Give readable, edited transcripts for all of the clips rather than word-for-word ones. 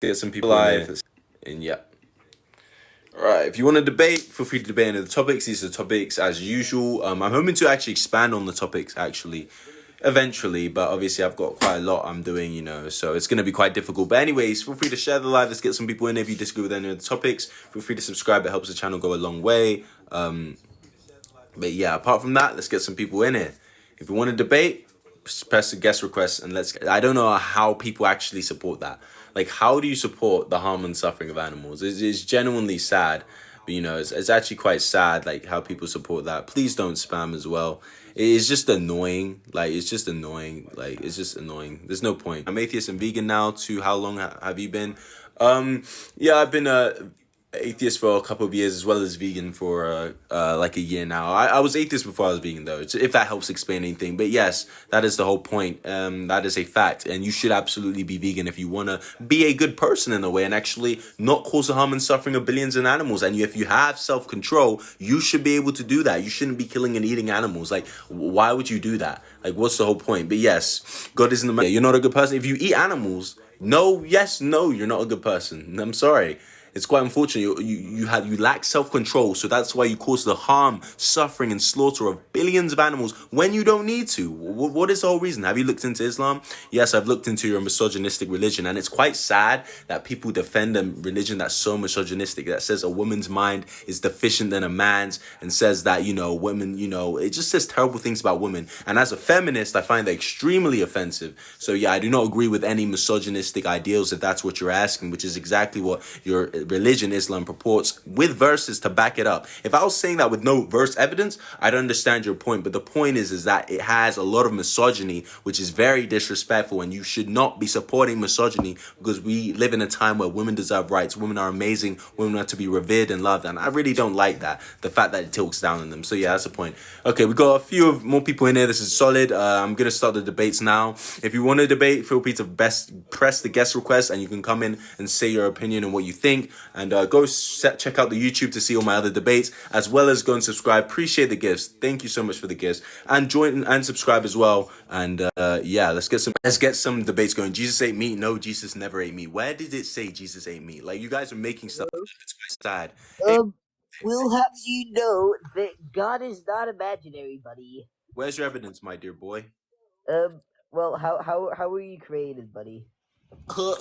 Get some people live, and yeah. All right, if you want to debate, feel free to debate any of the topics. These are the topics as usual. I'm hoping to actually expand on the topics actually eventually, but obviously I've got quite a lot I'm doing, so it's going to be quite difficult. But anyways, feel free to share the live. Let's get some people in. If you disagree with any of the topics, feel free to subscribe. It helps the channel go a long way. But yeah, apart from that, let's get some people in here. If you want to debate, press the guest request and let's. I don't know how people actually support that. Like, how do you support the harm and suffering of animals? It's genuinely sad, but it's actually quite sad. Like how people support that. Please don't spam as well. It's just annoying. Like it's just annoying. Like it's just annoying. There's no point. I'm atheist and vegan now. Too. How long have you been? Yeah, I've been atheist for a couple of years as well as vegan for like a year now. I was atheist before I was vegan though, if that helps explain anything. But yes, that is the whole point. That is a fact, and you should absolutely be vegan if you want to be a good person in a way and actually not cause the harm and suffering of billions of animals. And if you have self-control, you should be able to do that. You shouldn't be killing and eating animals. Like, why would you do that? Like, what's the whole point? But yes, God isn't the man. You're not a good person if you eat animals. No, yes, no, you're not a good person. I'm sorry. It's quite unfortunate. You lack self-control, so that's why you cause the harm, suffering, and slaughter of billions of animals when you don't need to. What is the whole reason? Have you looked into Islam? Yes, I've looked into your misogynistic religion, and it's quite sad that people defend a religion that's so misogynistic, that says a woman's mind is deficient than a man's, and says that women, it just says terrible things about women. And as a feminist, I find that extremely offensive. So yeah, I do not agree with any misogynistic ideals if that's what you're asking, which is exactly what your religion, Islam, purports, with verses to back it up. If I was saying that with no verse evidence, I'd understand your point. But the point is that it has a lot of misogyny, which is very disrespectful, and you should not be supporting misogyny because we live in a time where women deserve rights. Women are amazing. Women are to be revered and loved, and I really don't like that. The fact that it tilts down on them. So yeah, that's the point. Okay, we got a few of more people in here. This is solid. I'm gonna start the debates now. If you want to debate, feel free to press the guest request, and you can come in and say your opinion and what you think. And check out the YouTube to see all my other debates, as well as go and subscribe. Appreciate the gifts. Thank you so much for the gifts, and join and subscribe as well. And yeah, let's get some debates going. Jesus ate meat. No, Jesus never ate meat. Where did it say Jesus ate meat? Like, you guys are making stuff up. It's quite sad. Hey, We'll have you know that God is not imaginary, buddy. where's your evidence, my dear boy? Well, how were you created, buddy?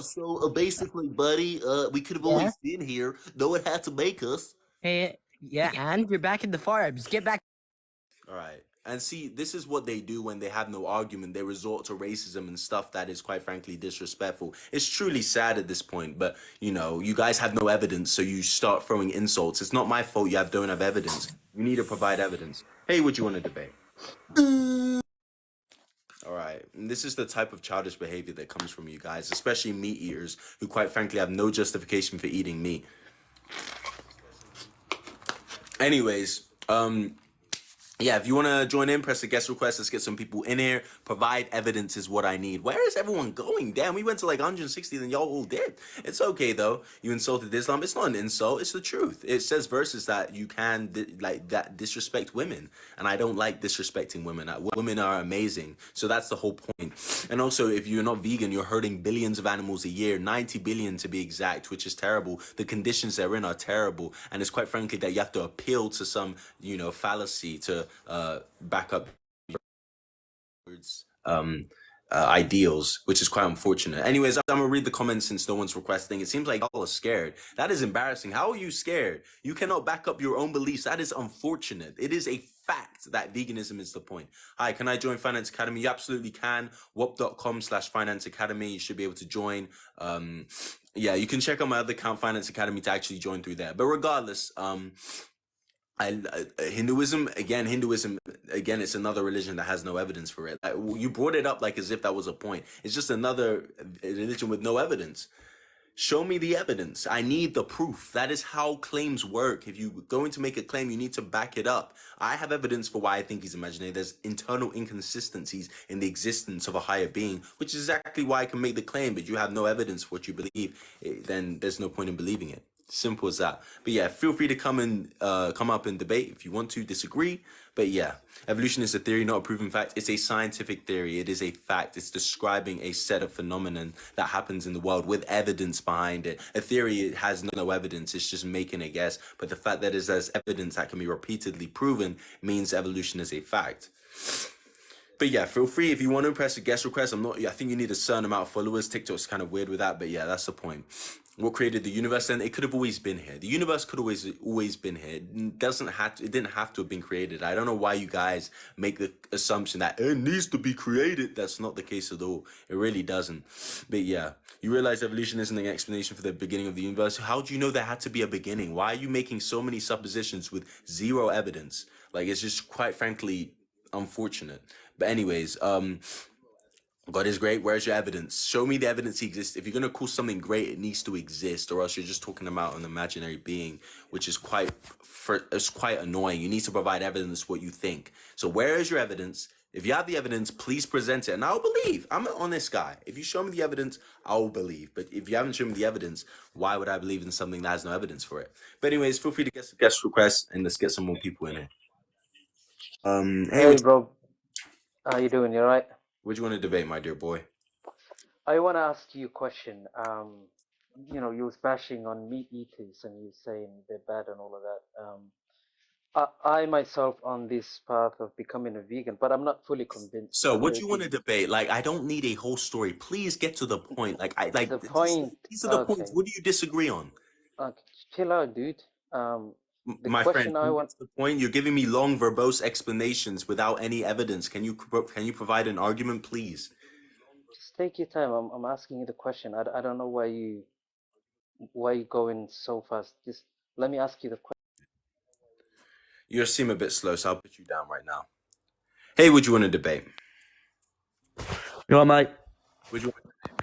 So basically, buddy, we could have Yeah. always been here. No one had to make us. Hey, yeah, and you're back in the farms. Get back. All right. And see, this is what they do when they have no argument. They resort to racism and stuff that is quite frankly disrespectful. It's truly sad at this point, but you guys have no evidence, so you start throwing insults. It's not my fault you don't have evidence. You need to provide evidence. Hey, what you want to debate? All right. And this is the type of childish behavior that comes from you guys, especially meat eaters who quite frankly have no justification for eating meat. Anyways, yeah, if you want to join in, press the guest request. Let's get some people in here. Provide evidence is what I need. Where is everyone going? Damn, we went to like 160 and y'all all did. It's okay, though. You insulted Islam. It's not an insult. It's the truth. It says verses that you can, disrespect women. And I don't like disrespecting women. Women are amazing. So that's the whole point. And also, if you're not vegan, you're hurting billions of animals a year, 90 billion to be exact, which is terrible. The conditions they're in are terrible. And it's quite frankly that you have to appeal to some, fallacy to back up words, ideals, which is quite unfortunate. Anyways, I'm gonna read the comments since no one's requesting. It seems like y'all are scared. That is embarrassing. How are you scared? You cannot back up your own beliefs. That is unfortunate. It is a fact that veganism is the point. Hi, can I join Finance Academy? You absolutely can. wop.com/Finance Academy. You should be able to join. Yeah, you can check out my other account, Finance Academy, to actually join through there. But regardless, Hinduism again, it's another religion that has no evidence for it. You brought it up like as if that was a point. It's just another religion with no evidence. Show me the evidence. I need the proof. That is how claims work. If you're going to make a claim, you need to back it up. I have evidence for why I think he's imaginary. There's internal inconsistencies in the existence of a higher being, which is exactly why I can make the claim. But you have no evidence for what you believe, then there's no point in believing it. Simple as that. But yeah, feel free to come up and debate if you want to disagree. But yeah, evolution is a theory, not a proven fact. It's a scientific theory. It is a fact. It's describing a set of phenomenon that happens in the world with evidence behind it. A theory has no evidence. It's just making a guess. But the fact that there's evidence that can be repeatedly proven means evolution is a fact. But yeah, feel free if you want to press a guest request. I think you need a certain amount of followers. TikTok's kind of weird with that, but yeah, that's the point. What created the universe? Then it could have always been here. The universe could always been here. It didn't have to have been created. I don't know why you guys make the assumption that it needs to be created. That's not the case at all. It really doesn't. But yeah, you realize evolution isn't an explanation for the beginning of the universe. How do you know there had to be a beginning? Why are you making so many suppositions with zero evidence? Like, it's just quite frankly unfortunate. But anyways, God is great. Where's your evidence? Show me the evidence he exists. If you're gonna call something great, it needs to exist, or else you're just talking about an imaginary being, which is quite annoying. You need to provide evidence what you think. So where is your evidence? If you have the evidence, please present it, and I'll believe. I'm an honest guy. If you show me the evidence, I'll believe. But if you haven't shown me the evidence, why would I believe in something that has no evidence for it? But anyways, feel free to get guest requests, and let's get some more people in here. Hey, bro. How you doing? You all right? What do you want to debate, my dear boy? I want to ask you a question. You was bashing on meat eaters and you saying they're bad and all of that. I myself on this path of becoming a vegan, but I'm not fully convinced. So, what do you want to debate? Like, I don't need a whole story. Please get to the point. Like, the point. These are the Okay. points. What do you disagree on? Chill out, dude. My friend, what's the point? You're giving me long, verbose explanations without any evidence. Can you provide an argument, please? Just take your time. I'm asking you the question. I don't know why you going so fast. Just let me ask you the question. You seem a bit slow, so I'll put you down right now. Hey, would you want to debate? You all right, mate? Would you?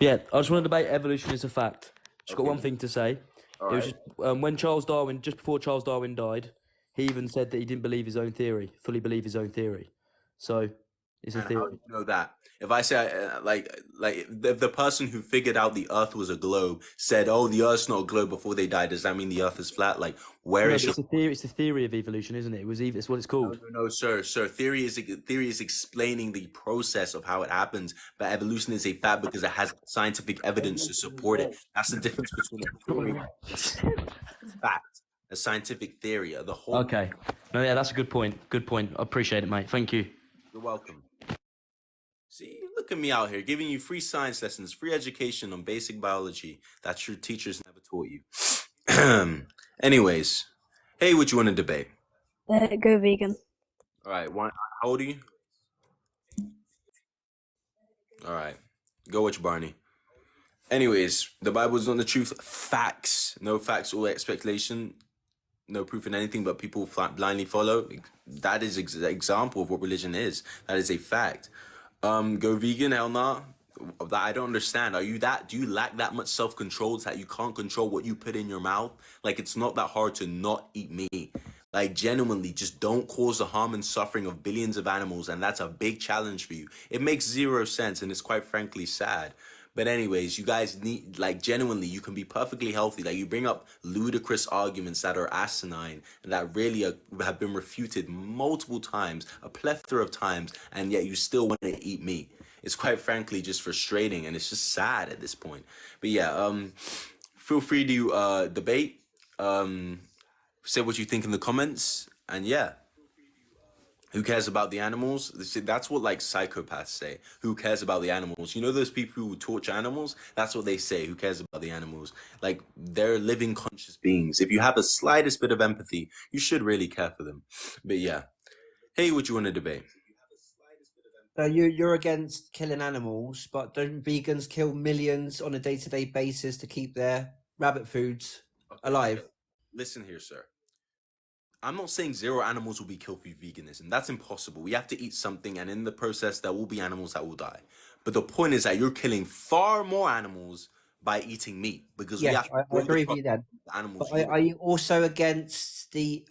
Yeah, I just want to debate evolution is a fact. Just got one thing to say. All it was right. just when Charles Darwin, just before Charles Darwin died, he even said that he didn't believe his own theory, fully believe his own theory. So it's a theory. How do you know that? If I say the person who figured out the Earth was a globe said, "Oh, the Earth's not a globe," before they died, does that mean the Earth is flat? Like, where is it's a theory? It's a theory of evolution, isn't it? It's what it's called. No, sir. Theory is explaining the process of how it happens, but evolution is a fact because it has scientific evidence to support it. That's the difference between a theory and a fact, a scientific theory. The whole. Okay. No, yeah, that's a good point. Good point. I appreciate it, mate. Thank you. You're welcome. See, look at me out here giving you free science lessons, free education on basic biology that your teachers never taught you. Anyways, hey, what you want to debate? Go vegan. All right, how old are you? All right, go watch Barney. Anyways, the Bible is not the truth. Facts. No facts, all speculation. No proof in anything, but people blindly follow. That is an example of what religion is. That is a fact. Go vegan, hell nah. I don't understand. Do you lack that much self-control that you can't control what you put in your mouth? Like, it's not that hard to not eat meat. Like, genuinely, just don't cause the harm and suffering of billions of animals, and that's a big challenge for you. It makes zero sense, and it's quite frankly sad. But anyways, you guys need, like, genuinely, you can be perfectly healthy. Like, you bring up ludicrous arguments that are asinine and that really have been refuted multiple times, a plethora of times, and yet you still want to eat meat. It's quite frankly just frustrating, and it's just sad at this point. But yeah, feel free to debate, say what you think in the comments, and yeah. Who cares about the animals? That's what, like, psychopaths say. Who cares about the animals? You know those people who torture animals? That's what they say. Who cares about the animals? Like, they're living conscious beings. If you have the slightest bit of empathy, you should really care for them. But yeah. Hey, what you want to debate? You're against killing animals, but don't vegans kill millions on a day-to-day basis to keep their rabbit foods alive? Listen here, sir. I'm not saying zero animals will be killed for veganism. That's impossible. We have to eat something, and in the process, there will be animals that will die. But the point is that you're killing far more animals by eating meat because we have to I agree with you then. Animals. But are you also against the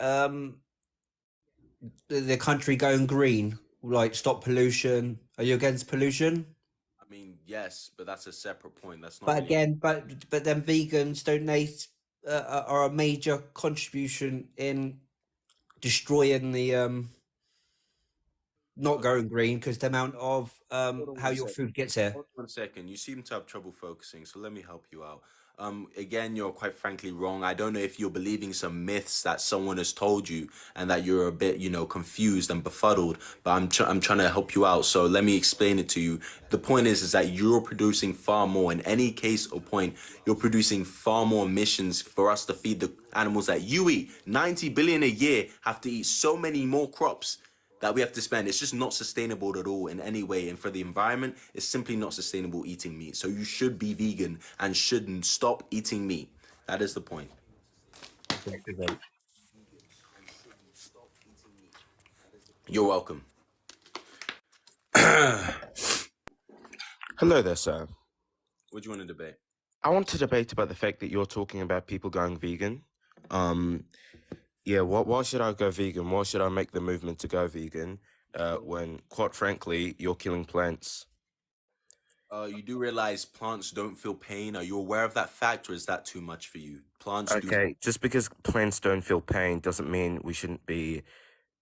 country going green, like stop pollution? Are you against pollution? I mean, yes, but that's a separate point. That's not. But again, but then vegans don't they are a major contribution in destroying the not going green, because the amount of how your food gets here. Hold on 1 second. You seem to have trouble focusing, so let me help you out. Again, you're quite frankly wrong. I don't know if you're believing some myths that someone has told you and that you're a bit, confused and befuddled, but I'm trying to help you out. So let me explain it to you. The point is that you're producing far more. In any case or point, you're producing far more emissions for us to feed the animals that you eat. 90 billion a year have to eat so many more crops that we have to spend. It's just not sustainable at all in any way. And for the environment, it's simply not sustainable eating meat. So you should be vegan and shouldn't stop eating meat. That is the point. You're welcome. Hello there, sir. What do you want to debate? I want to debate about the fact that you're talking about people going vegan. Yeah, why should I go vegan? Why should I make the movement to go vegan when, quite frankly, you're killing plants? You do realize plants don't feel pain. Are you aware of that fact, or is that too much for you? Plants do. Okay, just because plants don't feel pain doesn't mean we shouldn't be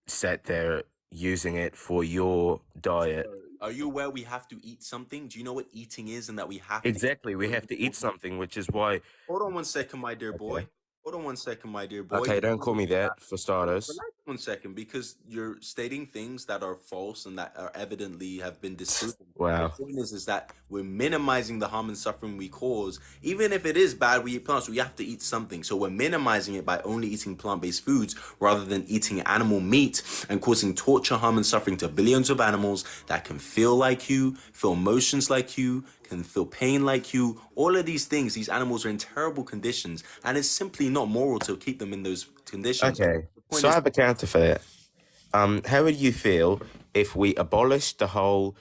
sat there using it for your diet. Are you aware we have to eat something? Do you know what eating is and that we have Exactly, we have to eat something, which is why... Hold on 1 second, my dear boy. Okay. Hold on 1 second, my dear boy. Okay, don't call me that, for starters. Relax 1 second, because you're stating things that are false and that are evidently have been disproven. Wow. The point is that we're minimizing the harm and suffering we cause. Even if it is bad, we eat plants, we have to eat something. So we're minimizing it by only eating plant-based foods rather than eating animal meat and causing torture, harm, and suffering to billions of animals that can feel like you, feel emotions like you, can feel pain like you. All of these things, these animals are in terrible conditions, and it's simply not moral to keep them in those conditions. Okay, so I have a counter for that. How would you feel if we abolished the whole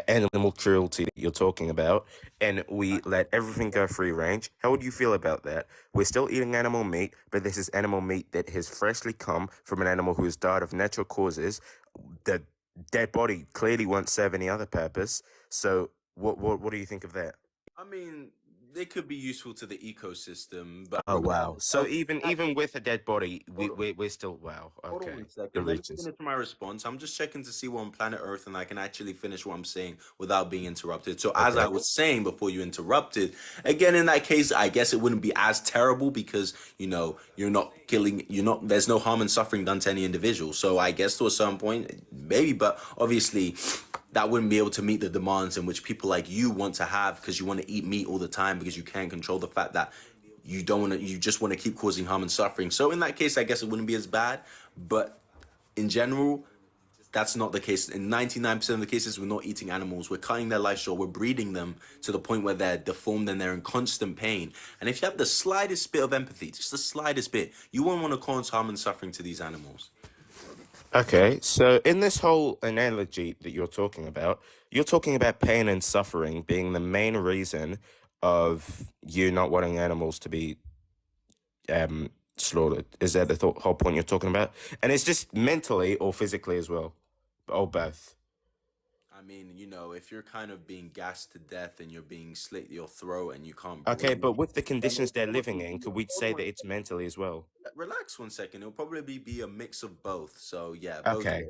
animal cruelty that you're talking about and we let everything go free range? How would you feel about that? We're still eating animal meat, but this is animal meat that has freshly come from an animal who has died of natural causes. The dead body clearly won't serve any other purpose. So what do you think of that? I mean, they could be useful to the ecosystem, but Oh wow! So even with a dead body, we're still wow. Hold on Okay, 1 second. the Let me reaches. finish my response. I'm just checking to see we're on planet Earth and I can actually finish what I'm saying without being interrupted. So as I was saying before you interrupted, again, in that case, I guess it wouldn't be as terrible because, you're not killing, there's no harm and suffering done to any individual. So I guess to a certain point, maybe, but obviously that wouldn't be able to meet the demands in which people like you want to have because you want to eat meat all the time because you can't control the fact that you don't want to, you just want to keep causing harm and suffering. So in that case, I guess it wouldn't be as bad, but in general, that's not the case. In 99% of the cases, we're not eating animals. We're cutting their life short. We're breeding them to the point where they're deformed and they're in constant pain. And if you have the slightest bit of empathy, just the slightest bit, you won't want to cause harm and suffering to these animals. Okay, so in this whole analogy that you're talking about pain and suffering being the main reason of you not wanting animals to be slaughtered. Is that the whole point you're talking about? And it's just mentally or physically as well, or both. I mean, if you're kind of being gassed to death and you're being slit your throat and you can't Okay, breathe. but with the conditions they're living in, could we say that it's mentally as well? Relax 1 second. It'll probably be a mix of both. So yeah, both. Okay.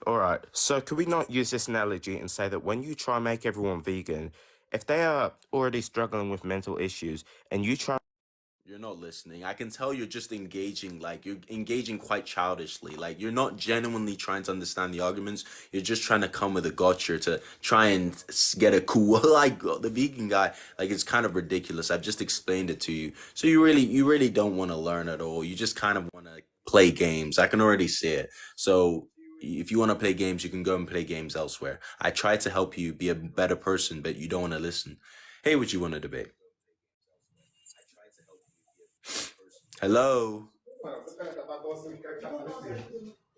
All right. So could we not use this analogy and say that when you try and make everyone vegan, if they are already struggling with mental issues and you try... You're not listening. I can tell you're just engaging, like you're engaging quite childishly. Like you're not genuinely trying to understand the arguments. You're just trying to come with a gotcha to try and get a cool, like the vegan guy. Like it's kind of ridiculous. I've just explained it to you. So you really don't want to learn at all. You just kind of want to play games. I can already see it. So if you want to play games, you can go and play games elsewhere. I try to help you be a better person, but you don't want to listen. Hey, would you want to debate? Hello.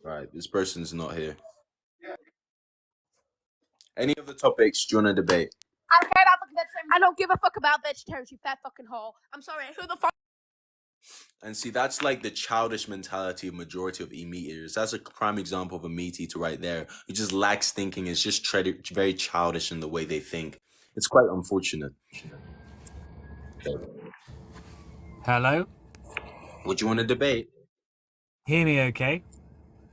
Right, this person's not here. Any other topics do you want to debate? I don't care about fucking vegetarians. I don't give a fuck about vegetarians, you fat fucking hole. I'm sorry, who the fuck? And see, that's like the childish mentality of majority of meat eaters. That's a prime example of a meat eater right there. He just lacks thinking. It's just very childish in the way they think. It's quite unfortunate. Hello? What do you want to debate? Hear me okay?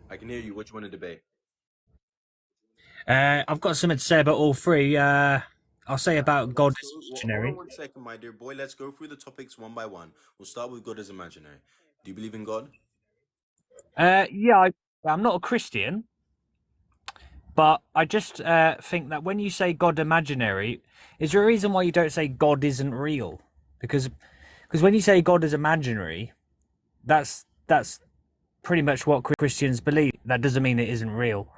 I can hear you. What do you want to debate? I've got something to say about all three. I'll say about God is Hold imaginary. on 1 second, my dear boy. Let's go through the topics one by one. We'll start with God is imaginary. Do you believe in God? Yeah, I'm not a Christian, but I just think that when you say God imaginary, is there a reason why you don't say God isn't real? Because when you say God is imaginary, that's pretty much what Christians believe. That doesn't mean it isn't real.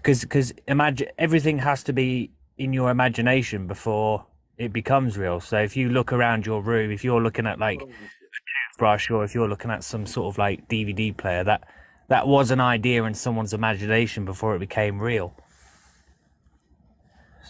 Because imagine everything has to be in your imagination before it becomes real. So if you look around your room, if you're looking at like a toothbrush, or if you're looking at some sort of like DVD player, that was an idea in someone's imagination before it became real.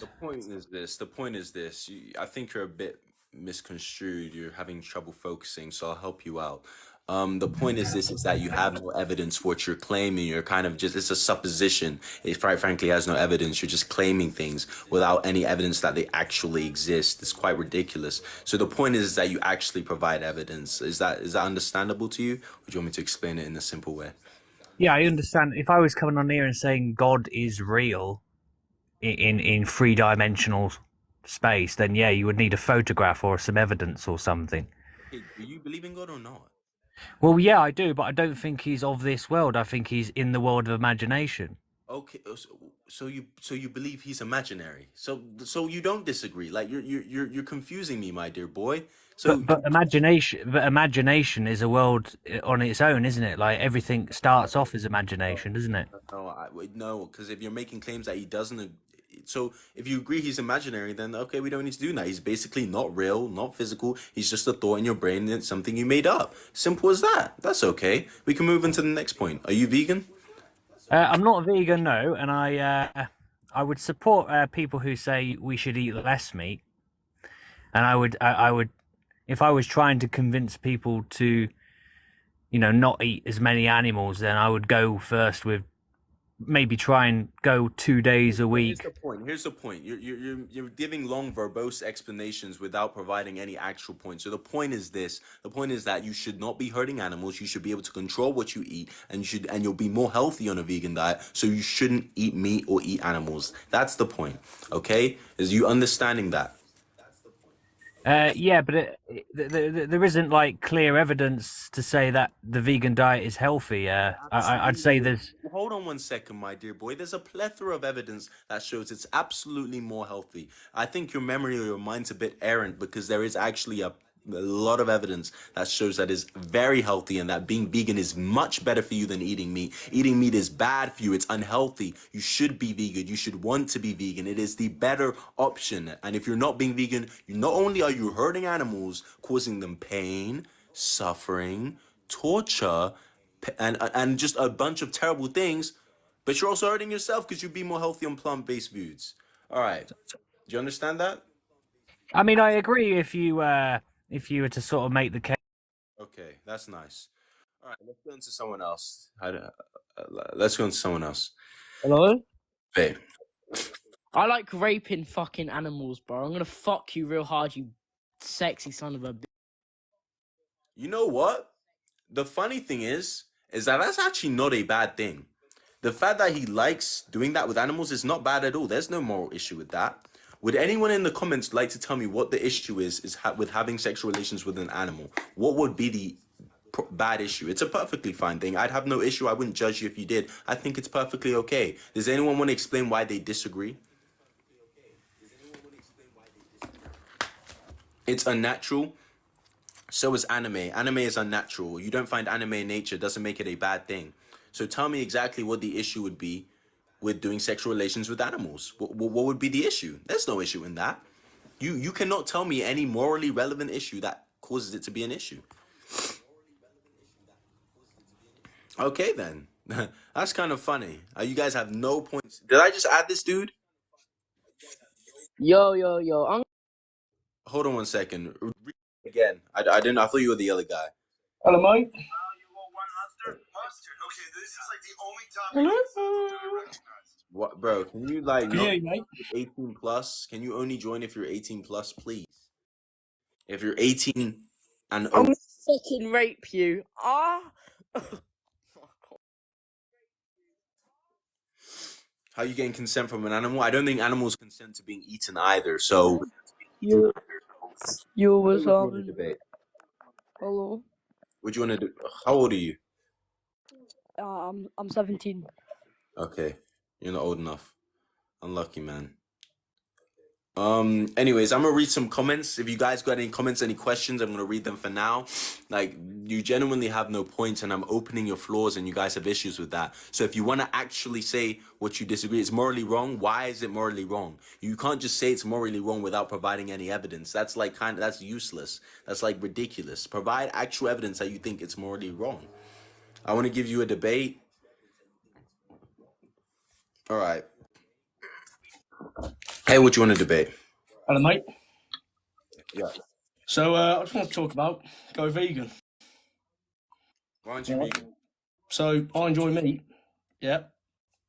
The point is this. The point is this. I think you're a bit misconstrued. You're having trouble focusing, so I'll help you out. The point is this: is that you have no evidence for what you're claiming. You're kind of just—it's a supposition. It quite frankly has no evidence. You're just claiming things without any evidence that they actually exist. It's quite ridiculous. So the point is that you actually provide evidence. Is that understandable to you? Or do you want me to explain it in a simple way? Yeah, I understand. If I was coming on here and saying God is real in three-dimensional space, then yeah, you would need a photograph or some evidence or something. Okay, do you believe in God or not? Well, yeah, I do, but I don't think he's of this world. I think he's in the world of imagination. Okay, so you believe he's imaginary. So you don't disagree. Like you're confusing me, my dear boy. So But imagination is a world on its own, isn't it? Like everything starts off as imagination, doesn't it? no, because if you're making claims that he doesn't, so if you agree he's imaginary, then okay, we don't need to do that. He's basically not real, not physical. He's just a thought in your brain, and it's something you made up. Simple as that. That's okay. We can move into the next point. Are you vegan? I'm not a vegan, no, and I would support people who say we should eat less meat, and I would, if I was trying to convince people to, not eat as many animals, then I would go first with maybe try and go 2 days a week. Here's the point. You're giving long verbose explanations without providing any actual point. So the point is this. The point is that you should not be hurting animals. You should be able to control what you eat, and you'll be more healthy on a vegan diet. So you shouldn't eat meat or eat animals. That's the point. Okay? Is you understanding that? Yeah, but there isn't like clear evidence to say that the vegan diet is healthy. I'd say there's. Hold on 1 second, my dear boy. There's a plethora of evidence that shows it's absolutely more healthy. I think your memory or your mind's a bit errant because there is actually a lot of evidence that shows that is very healthy and that being vegan is much better for you than eating meat. Eating meat is bad for you. It's unhealthy. You should be vegan. You should want to be vegan. It is the better option. And if you're not being vegan, not only are you hurting animals, causing them pain, suffering, torture, and just a bunch of terrible things, but you're also hurting yourself because you'd be more healthy on plant-based foods. All right. Do you understand that? I mean, I agree if you were to sort of make the case. Okay, that's nice. All right, let's go into someone else. Let's go into someone else. Hello? Babe. I like raping fucking animals, bro. I'm gonna fuck you real hard, you sexy son of a bitch. You know what? The funny thing is that that's actually not a bad thing. The fact that he likes doing that with animals is not bad at all. There's no moral issue with that. Would anyone in the comments like to tell me what the issue is with having sexual relations with an animal? What would be the bad issue? It's a perfectly fine thing. I'd have no issue. I wouldn't judge you if you did. I think it's perfectly okay. Does anyone want to explain why they disagree? It's unnatural. So is anime. Anime is unnatural. You don't find anime in nature. Doesn't make it a bad thing. So tell me exactly what the issue would be with doing sexual relations with animals. What would be the issue? There's no issue in that. You cannot tell me any morally relevant issue that causes it to be an issue. Okay, then. That's kind of funny. You guys have no points. Did I just add this dude? Yo. Hold on 1 second. Again. I didn't. I thought you were the other guy. Hello, mate. Hello? What, bro? Can you like Can you hear me, mate? 18 plus? Can you only join if you're 18 plus, please? If you're 18 and over. fucking rape you. Ah. How are you getting consent from an animal? I don't think animals consent to being eaten either. So You was what would you want to debate? hello. What do you want to do? How old are you? I'm 17. Okay, you're not old enough. Unlucky, man. Anyways, I'm gonna read some comments. If you guys got any comments, any questions, I'm gonna read them for now. Like, you genuinely have no points, and I'm opening your flaws, and you guys have issues with that. So if you want to actually say what you disagree, it's morally wrong. Why is it morally wrong? You can't just say it's morally wrong without providing any evidence. That's like that's useless. That's like ridiculous. Provide actual evidence that you think it's morally wrong. I want to give you a debate. All right. Hey, what you want to debate? Hello, mate. Yeah. So I just want to talk about go vegan. Why aren't you vegan? So I enjoy meat. Yeah.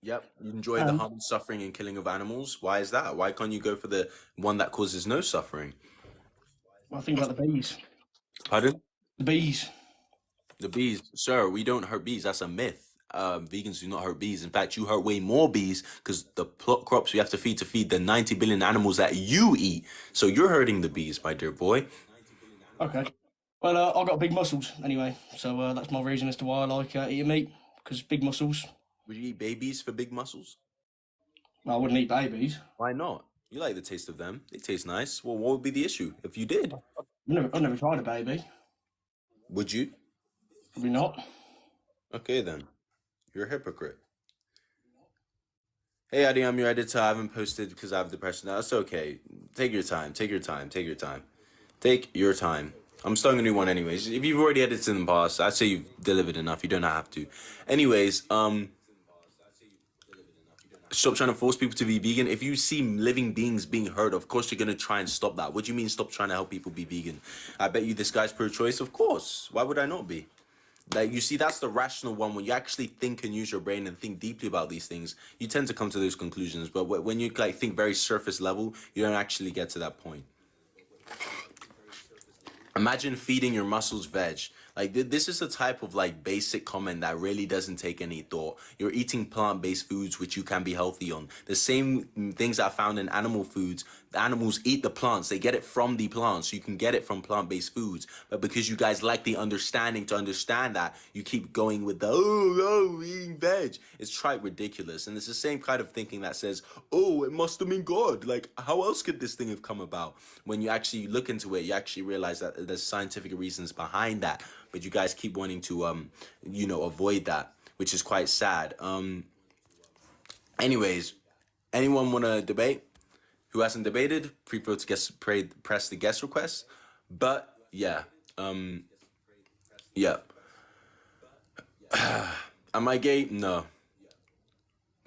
Yep. You enjoy the harm, suffering, and killing of animals. Why is that? Why can't you go for the one that causes no suffering? Well, think about the bees. Pardon? The bees. The bees, sir. We don't hurt bees. That's a myth. Vegans do not hurt bees. In fact, you hurt way more bees because the crops you have to feed the 90 billion animals that you eat. So you're hurting the bees, my dear boy. Okay. Well, I've got big muscles anyway, so that's my reason as to why I like eating meat, because big muscles. Would you eat babies for big muscles? Well, I wouldn't eat babies. Why not? You like the taste of them. They taste nice. Well, what would be the issue if you did? I've never tried a baby. Would you? Probably not. Okay, then. You're a hypocrite. Hey, Adi, I'm your editor. I haven't posted because I have depression. That's okay. Take your time. Take your time. Take your time. Take your time. I'm starting a new one anyways. If you've already edited in the past, I'd say you've delivered enough. You don't have to. Anyways, stop trying to force people to be vegan. If you see living beings being hurt, of course you're going to try and stop that. What do you mean stop trying to help people be vegan? I bet you this guy's pro-choice. Of course. Why would I not be? Like, you see, that's the rational one. When you actually think and use your brain and think deeply about these things, you tend to come to those conclusions. But when you like think very surface level, you don't actually get to that point. Imagine feeding your muscles veg. Like, this is the type of like basic comment that really doesn't take any thought. You're eating plant-based foods, which you can be healthy on. The same things I found in animal foods. The animals eat the plants. They get it from the plants. So you can get it from plant-based foods. But because you guys lack the understanding to understand that, you keep going with the, oh, eating veg. It's trite ridiculous. And it's the same kind of thinking that says, oh, it must have been God. Like, how else could this thing have come about? When you actually look into it, you actually realize that there's scientific reasons behind that. But you guys keep wanting to, avoid that, which is quite sad. Anyways, anyone want to debate? Who hasn't debated? Feel to press the guest request. But yeah, yeah. Am I gay? No.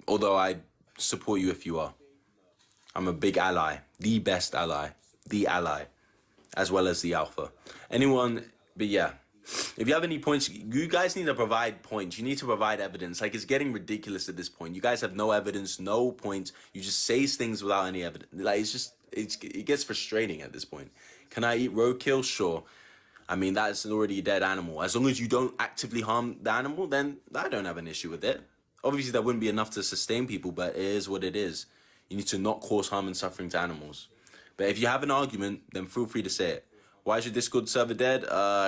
Although I support you if you are. I'm a big ally, the best ally, the ally, as well as the alpha. Anyone? But yeah. If you have any points, you guys need to provide points. You need to provide evidence. Like, it's getting ridiculous at this point. You guys have no evidence, no points. You just say things without any evidence. Like, it gets frustrating at this point. Can I eat roadkill? Sure. I mean, that's already a dead animal. As long as you don't actively harm the animal, then I don't have an issue with it. Obviously, that wouldn't be enough to sustain people, but it is what it is. You need to not cause harm and suffering to animals. But if you have an argument, then feel free to say it. Why is your Discord server dead?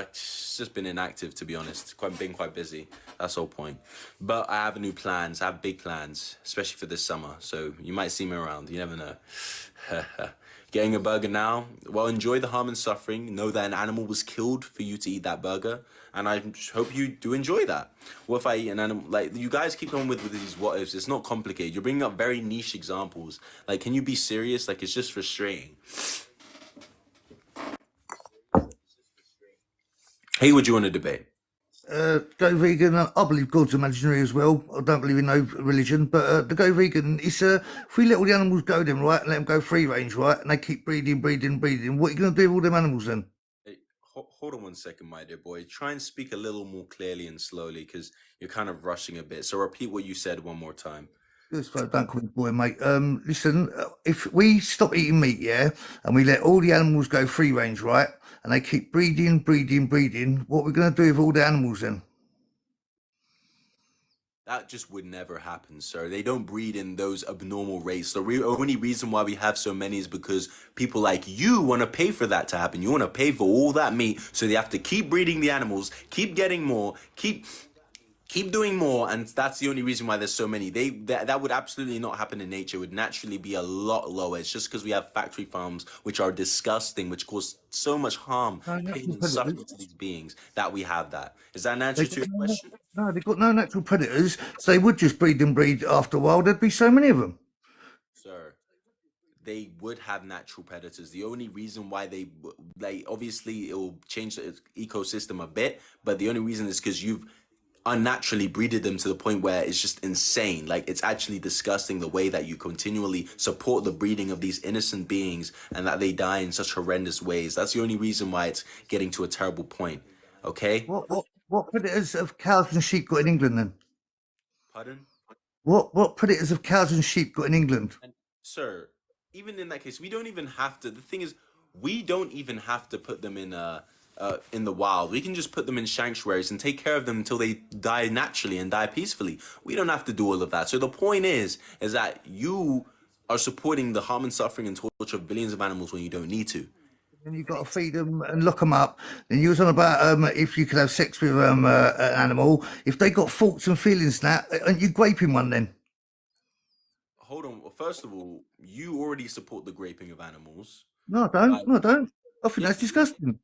It's just been inactive, to be honest. Been quite busy. That's the whole point. But I have new plans. I have big plans, especially for this summer. So you might see me around. You never know. Getting a burger now? Well, enjoy the harm and suffering. Know that an animal was killed for you to eat that burger. And I hope you do enjoy that. What if I eat an animal? Like, you guys keep going with these what ifs. It's not complicated. You're bringing up very niche examples. Like, can you be serious? Like, it's just frustrating. Hey, would you want to debate? Go vegan. I believe God's imaginary as well. I don't believe in no religion, but the go vegan is if we let all the animals go, then right, and let them go free range, right, and they keep breeding. What are you going to do with all them animals then? Hey, hold on one second, my dear boy. Try and speak a little more clearly and slowly, because you're kind of rushing a bit. So repeat what you said one more time. Just don't call me boy, mate. Listen, if we stop eating meat, yeah, and we let all the animals go free range, right, and they keep breeding, what we're going to do with all the animals then? That just would never happen, sir. They don't breed in those abnormal rates. The only reason why we have so many is because people like you want to pay for that to happen. You want to pay for all that meat, so they have to keep breeding the animals, keep getting more, keep doing more, and that's the only reason why there's so many. That would absolutely not happen in nature. It would naturally be a lot lower. It's just because we have factory farms, which are disgusting, which cause so much harm, pain, and suffering to these beings, that we have that. Is that an answer to your question? No, they've got no natural predators, so they would just breed and breed after a while. There'd be so many of them. Sir, they would have natural predators. The only reason why obviously it will change the ecosystem a bit, but the only reason is because you've unnaturally breeded them to the point where it's just insane. Like, it's actually disgusting the way that you continually support the breeding of these innocent beings and that they die in such horrendous ways. That's the only reason why it's getting to a terrible point. Okay? What predators have cows and sheep got in England then? Pardon? What predators have cows and sheep got in England? And, sir, even in that case, we don't even have to. The thing is, we don't even have to put them in the wild. We can just put them in sanctuaries and take care of them until they die naturally and die peacefully. We don't have to do all of that. So the point is that you are supporting the harm and suffering and torture of billions of animals when you don't need to. And you've got to feed them and lock them up. And you was on about if you could have sex with an animal, if they got thoughts and feelings, that aren't you graping one then? Hold on. Well, first of all, you already support the graping of animals. No, I don't. No, I don't. I think that's disgusting.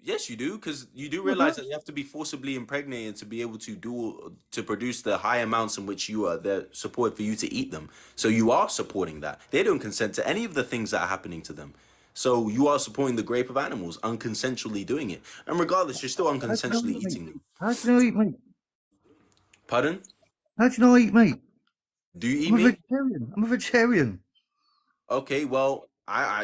Yes, you do, because you do realize that you have to be forcibly impregnated to be able to produce the high amounts in which they're supported for you to eat them. So you are supporting that. They don't consent to any of the things that are happening to them. So you are supporting the grape of animals, unconsensually doing it. And regardless, you're still unconsensually eating them. How do you know I eat meat? Pardon? How do you know I eat meat? Do you eat I'm a meat? vegetarian. I'm a vegetarian. Okay, well, I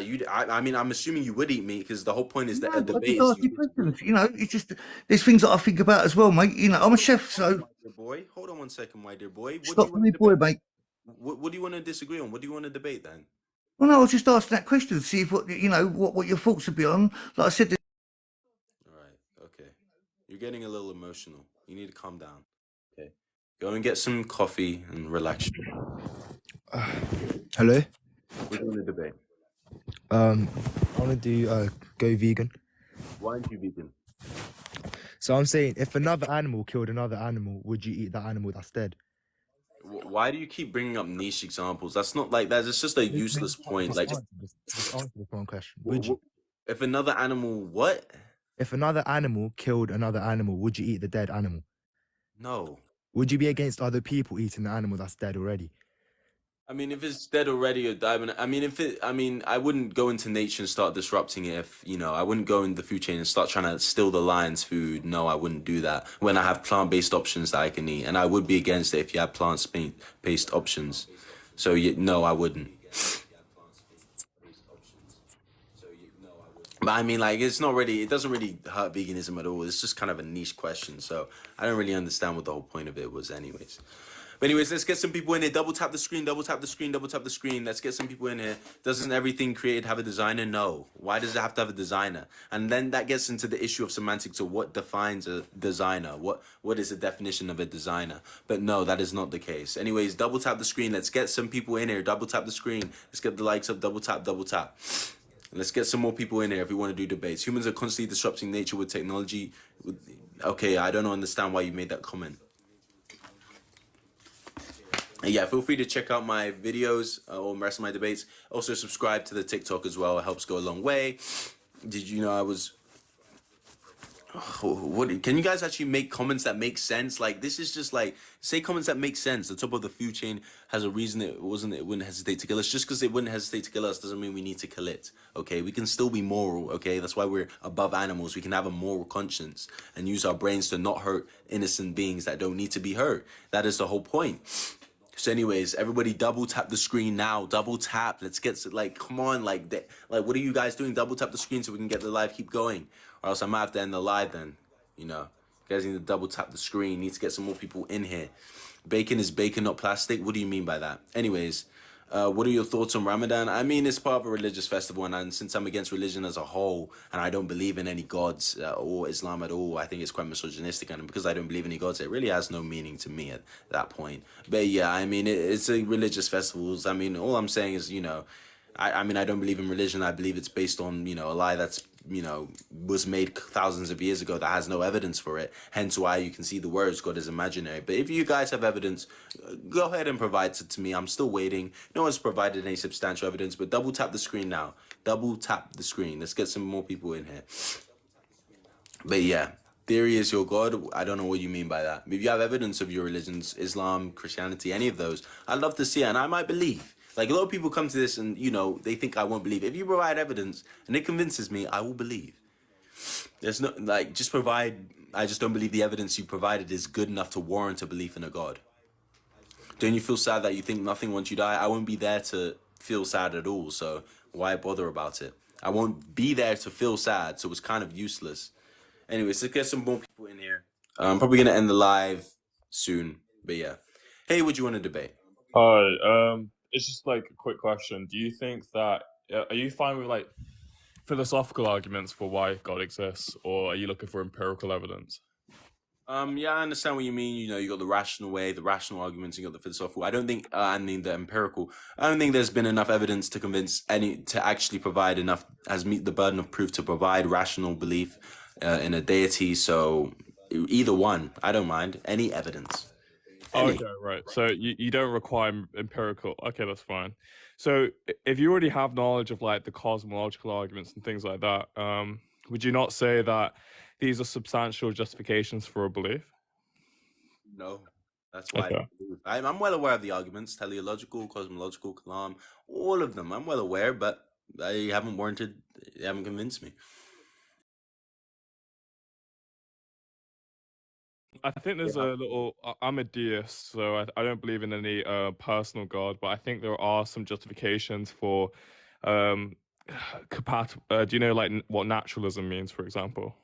mean, I'm assuming you would eat meat because the whole point is that a I debate just ask is you questions. You know, it's just there's things that I think about as well, mate. You know, I'm a chef, so my dear boy. Hold on one second, my dear boy. stop me, boy, mate. What do you want to disagree on? What do you want to debate then? Well, no, I was just asking that question to see if what your thoughts would be on. Like I said. All right. Okay. You're getting a little emotional. You need to calm down. Okay. Go and get some coffee and relax. Hello. We're doing a debate. I want to do go vegan. Why aren't you vegan? So I'm saying, if another animal killed another animal, would you eat that animal that's dead? Why do you keep bringing up niche examples? That's not like that. It's just a useless point. Like, just answer the wrong question. Would you? If another animal, what? If another animal killed another animal, would you eat the dead animal? No. Would you be against other people eating the animal that's dead already? I mean, if it's dead already or died, I mean, I wouldn't go into nature and start disrupting it. If, I wouldn't go in the food chain and start trying to steal the lion's food. No, I wouldn't do that when I have plant-based options that I can eat. And I would be against it if you have plant-based options. So, no, I wouldn't. But I mean, like, it doesn't really hurt veganism at all. It's just kind of a niche question. So I don't really understand what the whole point of it was anyways. But anyways, let's get some people in here. Double tap the screen, double tap the screen, double tap the screen. Let's get some people in here. Doesn't everything created have a designer? No. Why does it have to have a designer? And then that gets into the issue of semantics of what defines a designer. What is the definition of a designer? But no, that is not the case. Anyways, double tap the screen. Let's get some people in here. Double tap the screen. Let's get the likes up. Double tap, double tap. Let's get some more people in here if we want to do debates. Humans are constantly disrupting nature with technology. Okay, I don't understand why you made that comment. Yeah, feel free to check out my videos or the rest of my debates. Also, subscribe to the TikTok as well. It helps go a long way. Did you know I was... Can you guys actually make comments that make sense? Like, this is just like, say comments that make sense. The top of the food chain has a reason it wouldn't hesitate to kill us. Just because it wouldn't hesitate to kill us doesn't mean we need to kill it. Okay, we can still be moral. Okay, that's why we're above animals. We can have a moral conscience and use our brains to not hurt innocent beings that don't need to be hurt. That is the whole point. So anyways, everybody double tap the screen now. Double tap. Let's get, like, come on, like, what are you guys doing? Double tap the screen so we can get the live keep going. Or else I might have to end the live then, You guys need to double tap the screen. Need to get some more people in here. Bacon is bacon, not plastic. What do you mean by that? Anyways, what are your thoughts on Ramadan? I mean, it's part of a religious festival, and since I'm against religion as a whole, and I don't believe in any gods or Islam at all, I think it's quite misogynistic, and because I don't believe in any gods, it really has no meaning to me at that point. But yeah, I mean, it's a religious festival. I mean, all I'm saying is, I mean, I don't believe in religion. I believe it's based on, a lie that's, was made thousands of years ago that has no evidence for it. Hence why you can see the words God is imaginary. But if you guys have evidence, go ahead and provide it to me. I'm still waiting. No one's provided any substantial evidence, but double tap the screen now. Double tap the screen. Let's get some more people in here. But yeah, theory is your God. I don't know what you mean by that. If you have evidence of your religions, Islam, Christianity, any of those, I'd love to see it, and I might believe. Like, a lot of people come to this and, they think I won't believe. If you provide evidence and it convinces me, I will believe. There's no, just provide. I just don't believe the evidence you provided is good enough to warrant a belief in a God. Don't you feel sad that you think nothing once you die? I won't be there to feel sad at all, so why bother about it? I won't be there to feel sad, so it's kind of useless. Anyways, let's get some more people in here. I'm probably going to end the live soon, but yeah. Hey, what do you want to debate? Hi, it's just like a quick question. Do you think that, are you fine with like philosophical arguments for why God exists, or are you looking for empirical evidence? Yeah, I understand what you mean. You got the rational way, the rational arguments, you got the philosophical. I don't think, the empirical. I don't think there's been enough evidence to convince to actually provide enough, meet the burden of proof to provide rational belief in a deity. So either one, I don't mind any evidence. Okay, right. So you don't require empirical. Okay, that's fine. So if you already have knowledge of like the cosmological arguments and things like that, would you not say that these are substantial justifications for a belief? No, that's why Okay. I'm well aware of the arguments, teleological, cosmological, kalam, all of them. I'm well aware, but they haven't convinced me. I think there's a little. I'm a deist, so I don't believe in any personal God, but I think there are some justifications for do you know like what naturalism means, for example?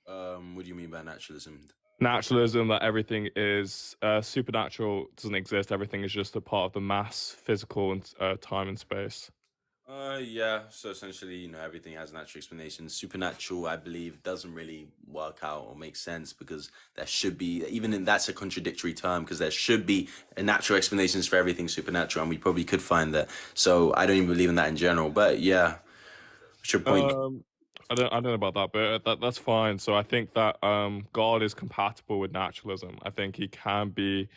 What do you mean by naturalism? Naturalism, that everything is supernatural, doesn't exist. Everything is just a part of the mass, physical, and time and space. Yeah. So essentially, everything has natural explanation. Supernatural, I believe, doesn't really work out or make sense because there should be, that's a contradictory term because there should be a natural explanations for everything supernatural, and we probably could find that. So I don't even believe in that in general. But yeah, what's your point? I don't know about that, but that's fine. So I think that God is compatible with naturalism. I think he can be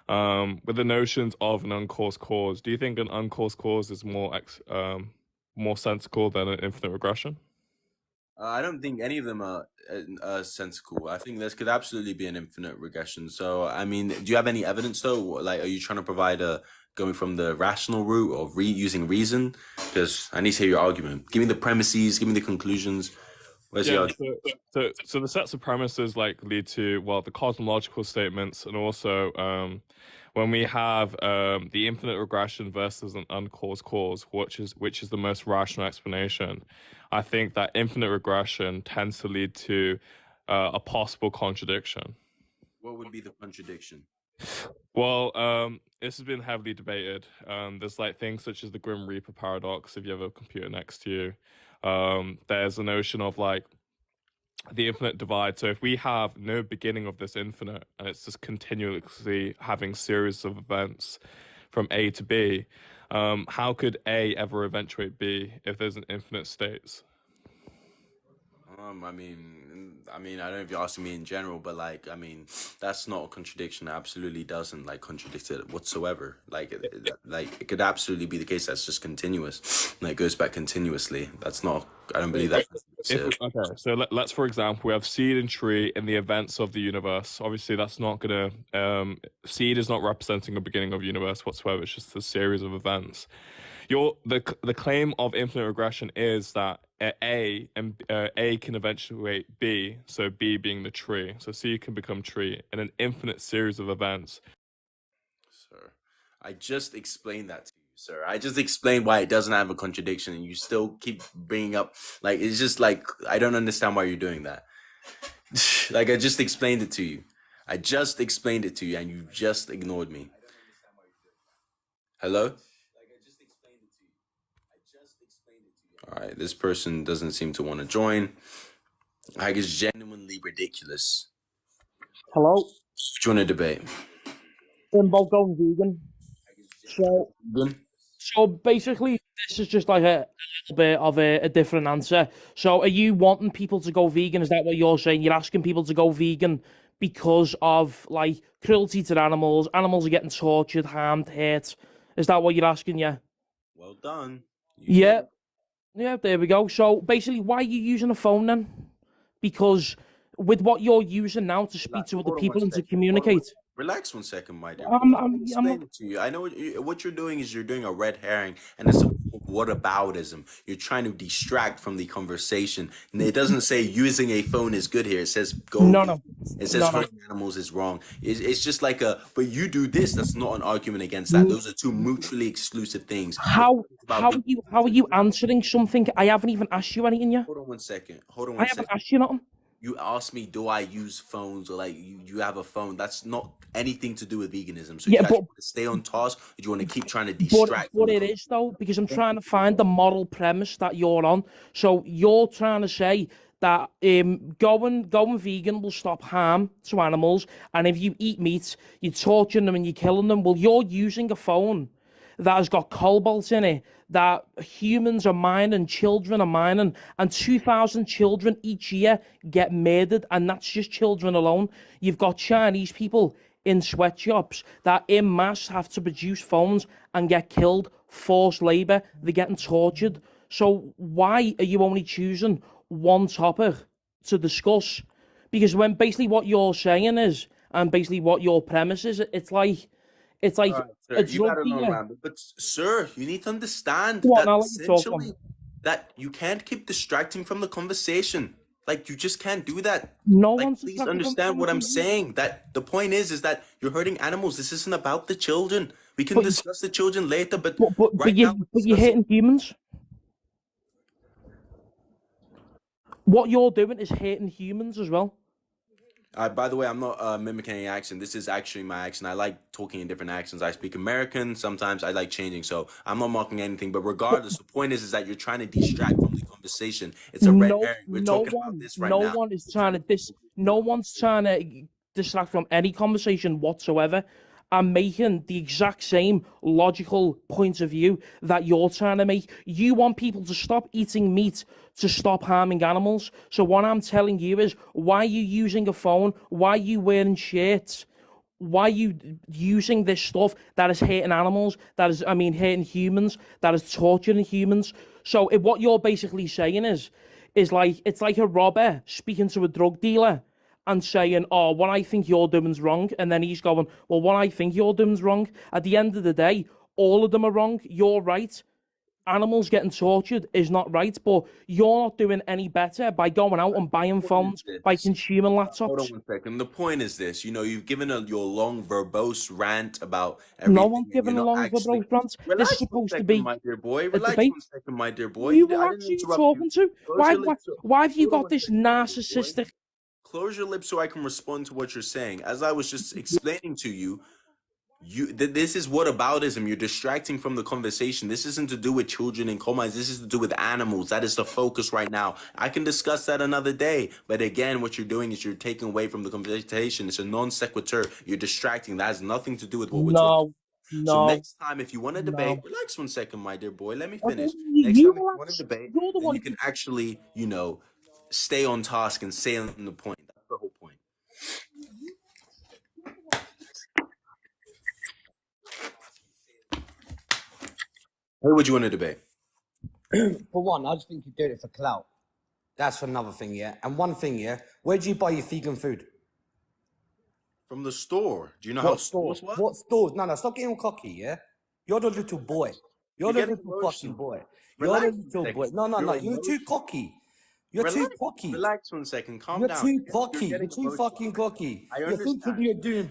with the notions of an uncaused cause. Do you think an uncaused cause is more sensical than an infinite regression? I don't think any of them are sensical. I think this could absolutely be an infinite regression. So, I mean, do you have any evidence though? Like, are you trying to provide going from the rational route or using reason? Because I need to hear your argument. Give me the premises. Give me the conclusions. Where's your argument? So the sets of premises like lead to the cosmological statements, and also when we have the infinite regression versus an uncaused cause, which is the most rational explanation. I think that infinite regression tends to lead to a possible contradiction. What would be the contradiction? Well, this has been heavily debated. There's like things such as the Grim Reaper paradox. If you have a computer next to you, there's a notion of like the infinite divide. So if we have no beginning of this infinite and it's just continuously having series of events from A to B, how could A ever eventuate B if there's an infinite states? I mean, I don't know if you're asking me in general, but that's not a contradiction. It absolutely doesn't contradict it whatsoever. It could absolutely be the case. That's just continuous. It goes back continuously. That's not. I don't believe that. Okay, so let's for example, we have seed and tree in the events of the universe. Obviously, that's not gonna. Seed is not representing a beginning of universe whatsoever. It's just a series of events. The claim of infinite regression is that A can eventuate B, so B being the tree, so C can become tree in an infinite series of events. Sir, I just explained that to you, sir. I just explained why it doesn't have a contradiction, and you still keep bringing up it's just I don't understand why you're doing that. Like I just explained it to you. I just explained it to you and you just ignored me. Hello? All right, this person doesn't seem to want to join. Like it's genuinely ridiculous. Hello? What do you want to debate? I'm about going vegan. So basically, this is just like a little bit of a different answer. So are you wanting people to go vegan? Is that what you're saying? You're asking people to go vegan because of like cruelty to animals. Animals are getting tortured, harmed, hurt. Is that what you're asking? Yeah. Well done. Yeah. Yeah, there we go. So basically, why are you using a phone then? Because with what you're using now to speak to other people and to communicate. Relax 1 second, my dear. I'm I'm explaining it to you. I know what you're doing is you're doing a red herring, and it's a whataboutism. You're trying to distract from the conversation. And it doesn't say using a phone is good here. It says go. No. It says hurting animals is wrong. It's just like but you do this. That's not an argument against that. Those are two mutually exclusive things. How are you answering something? I haven't even asked you anything yet. Hold on 1 second. Hold on I 1 haven't second. asked you nothing. You asked me, do I use phones or like you have a phone? That's not anything to do with veganism. So Yeah, you but- want to stay on task, or do you want to keep trying to distract? But it is though, because I'm trying to find the moral premise that you're on. So you're trying to say that going vegan will stop harm to animals, and if you eat meat, you're torturing them and you're killing them. Well, you're using a phone that has got cobalt in it that humans are mining, children are mining, and 2,000 children each year get murdered, and that's just children alone. You've got Chinese people in sweatshops that in mass have to produce phones and get killed, forced labour, they're getting tortured. So why are you only choosing one topic to discuss? Because when basically what you're saying is, and basically what your premise is, it's like All right, sir, a you gotta drug know dealer. around it. But sir, you need to understand Go on, that I'll let you talk, essentially that you can't keep distracting from the conversation. Like you just can't do that. No Like, one's please distracting from the understand what I'm conversation. saying. That the point is that you're hurting animals. This isn't about the children. We can discuss the children later, but right now we're But you're discussing. hitting humans. What you're doing is hating humans as well. By the way, I'm not mimicking any accent. This is actually my accent. I like talking in different accents. I speak American. Sometimes I like changing. So I'm not mocking anything. But regardless, the point is that you're trying to distract from the conversation. It's a red herring. We're talking about this right now. No one's trying to distract from any conversation whatsoever. I'm making the exact same logical point of view that you're trying to make. You want people to stop eating meat to stop harming animals. So what I'm telling you is, why are you using a phone? Why are you wearing shirts? Why are you using this stuff that is hating animals, hating humans, that is torturing humans? So what you're basically saying is like, it's like a robber speaking to a drug dealer and saying, oh, what I think you're doing's wrong. And then he's going, well, what I think you're doing's wrong. At the end of the day, all of them are wrong. You're right. Animals getting tortured is not right, but you're not doing any better by going out and buying phones, by consuming laptops. Hold on 1 second. The point is this. You've given your long verbose rant about everything. No one's given a long verbose rant. This is supposed to be my dear boy. a Relax debate. 1 second, my dear boy. You I were didn't actually interrupt talking you. to. Why have you got this narcissistic? Close your lips so I can respond to what you're saying. As I was just explaining to you, this is whataboutism. You're distracting from the conversation. This isn't to do with children in combines. This is to do with animals. That is the focus right now. I can discuss that another day. But again, what you're doing is you're taking away from the conversation. It's a non sequitur. You're distracting. That has nothing to do with what we're talking about. So next time, if you want to debate, relax 1 second, my dear boy. Let me finish. Next time, if you want to debate, then you can actually, stay on task and stay on the point. That's the whole point. What would you want to debate? For one, I just think you're doing it for clout. That's another thing, yeah. And one thing, yeah. Where do you buy your vegan food? From the store. Do you know how stores work? What stores? No, stop getting all cocky, yeah. You're the little boy. You're the little fucking boy. You're the little boy. No. You're too cocky. You're too cocky. Relax 1 second. Calm You're down. too cocky. You're too fucking cocky. You're thinking you're doing,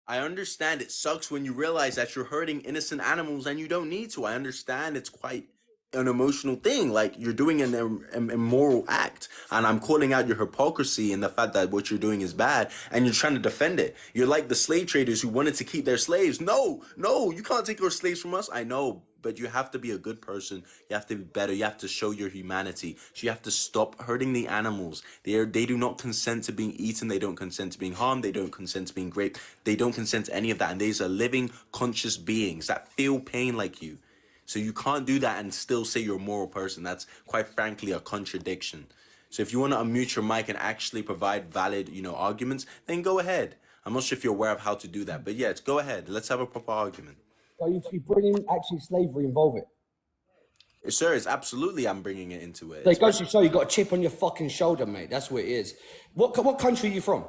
I understand it sucks when you realize that you're hurting innocent animals and you don't need to. I understand it's quite an emotional thing. Like you're doing an immoral act, and I'm calling out your hypocrisy and the fact that what you're doing is bad, and you're trying to defend it. You're like the slave traders who wanted to keep their slaves. No, no, you can't take your slaves from us. I know, but you have to be a good person. You have to be better. You have to show your humanity. So you have to stop hurting the animals. They do not consent to being eaten. They don't consent to being harmed. They don't consent to being raped. They don't consent to any of that. And these are living, conscious beings that feel pain like you. So you can't do that and still say you're a moral person. That's quite frankly a contradiction. So if you want to unmute your mic and actually provide valid, arguments, then go ahead. I'm not sure if you're aware of how to do that, but yeah, go ahead. Let's have a proper argument. So you bring in actually slavery, involve it. Sir, it's absolutely I'm bringing it into it. So it goes to show you got a chip on your fucking shoulder, mate. That's what it is. What country are you from?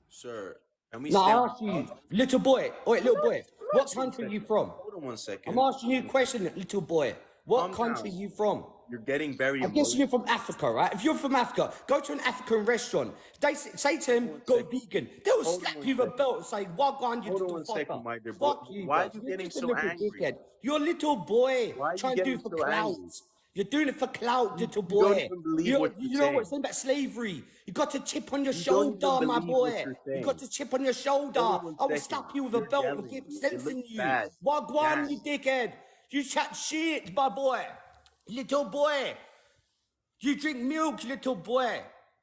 Sir, can we No, I asked you, little boy. Oi, little boy. What country are you from? Hold on 1 second. I'm asking you a question, little boy. What country are you from? You're getting very I guess you're from Africa, right? If you're from Africa, go to an African restaurant. They say to him, go vegan. They'll slap you with a belt and say, "Wagwan, you little fucker." Fuck you. Why are you getting so angry? Dickhead. You're a little boy trying to do it for clout. You're doing it for clout, little boy. You don't even believe what you're You know what's saying about slavery? You got a chip on your shoulder, my boy. You got a chip on your shoulder. I will slap you with a belt and give sense in you. Wagwan, you dickhead. You chat shit, my boy. Little boy. You drink milk, little boy.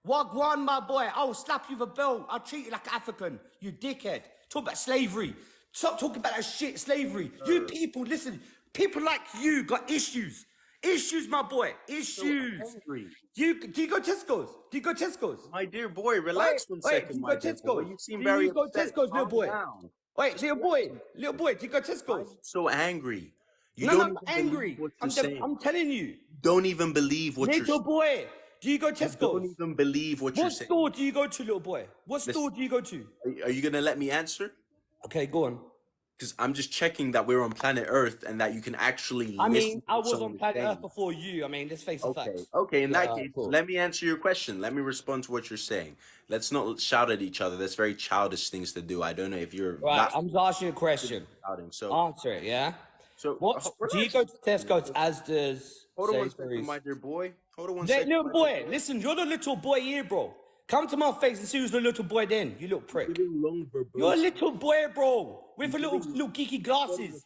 Wagwan, my boy. I will slap you with a belt. I'll treat you like an African. You dickhead. Talk about slavery. Stop talking about that shit, slavery. You people, listen. People like you got issues. Issues, my boy. Issues. Do you go Tesco's? Do you go Tesco's? My dear boy, relax 1 second. Do you go Tesco's? You seem very upset. Do you go Tesco's, little boy? Wait, little boy, do you go Tesco's? So angry. You no, don't I'm not angry. I'm telling you. Don't even believe what you're saying. Little boy, do you go Tesco's? Don't even believe what you're saying. What store do you go to, little boy? What store do you go to? Are you going to let me answer? Okay, go on. Because I'm just checking that we're on planet Earth and that you can actually I listen mean, to I was someone on planet saying. Earth before you. I mean, let's face the facts. Okay, in that Yeah, case, cool. let me answer your question. Let me respond to what you're saying. Let's not shout at each other. That's very childish things to do. I don't know if you're... Right, I'm just asking you a question. So, Answer it, yeah? So do you go to Tesco's as does... Hold on 1 second, my dear boy. Hold on 1 That second. little boy, listen, you're the little boy here, bro. Come to my face and see who's the little boy then, you little prick. You're a little boy, bro, with a little geeky glasses.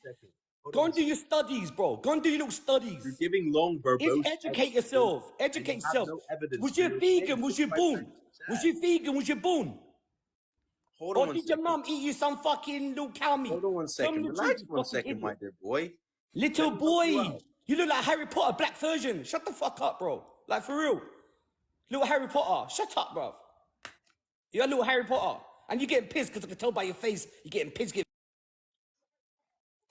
Go and do your studies, bro. Go and do your little studies. You're giving long verbose. Educate yourself. Educate yourself. Was you vegan? Was you born? Was you vegan? Was you born? Hold on or did your mum eat you some fucking little cow meat? Hold on 1 second. Relax 1 second, my dear boy. Little boy. You look like Harry Potter, black version. Shut the fuck up, bro. Like, for real. Little Harry Potter. Shut up, bro. You're a little Harry Potter. And you're getting pissed because I can tell by your face you're getting pissed.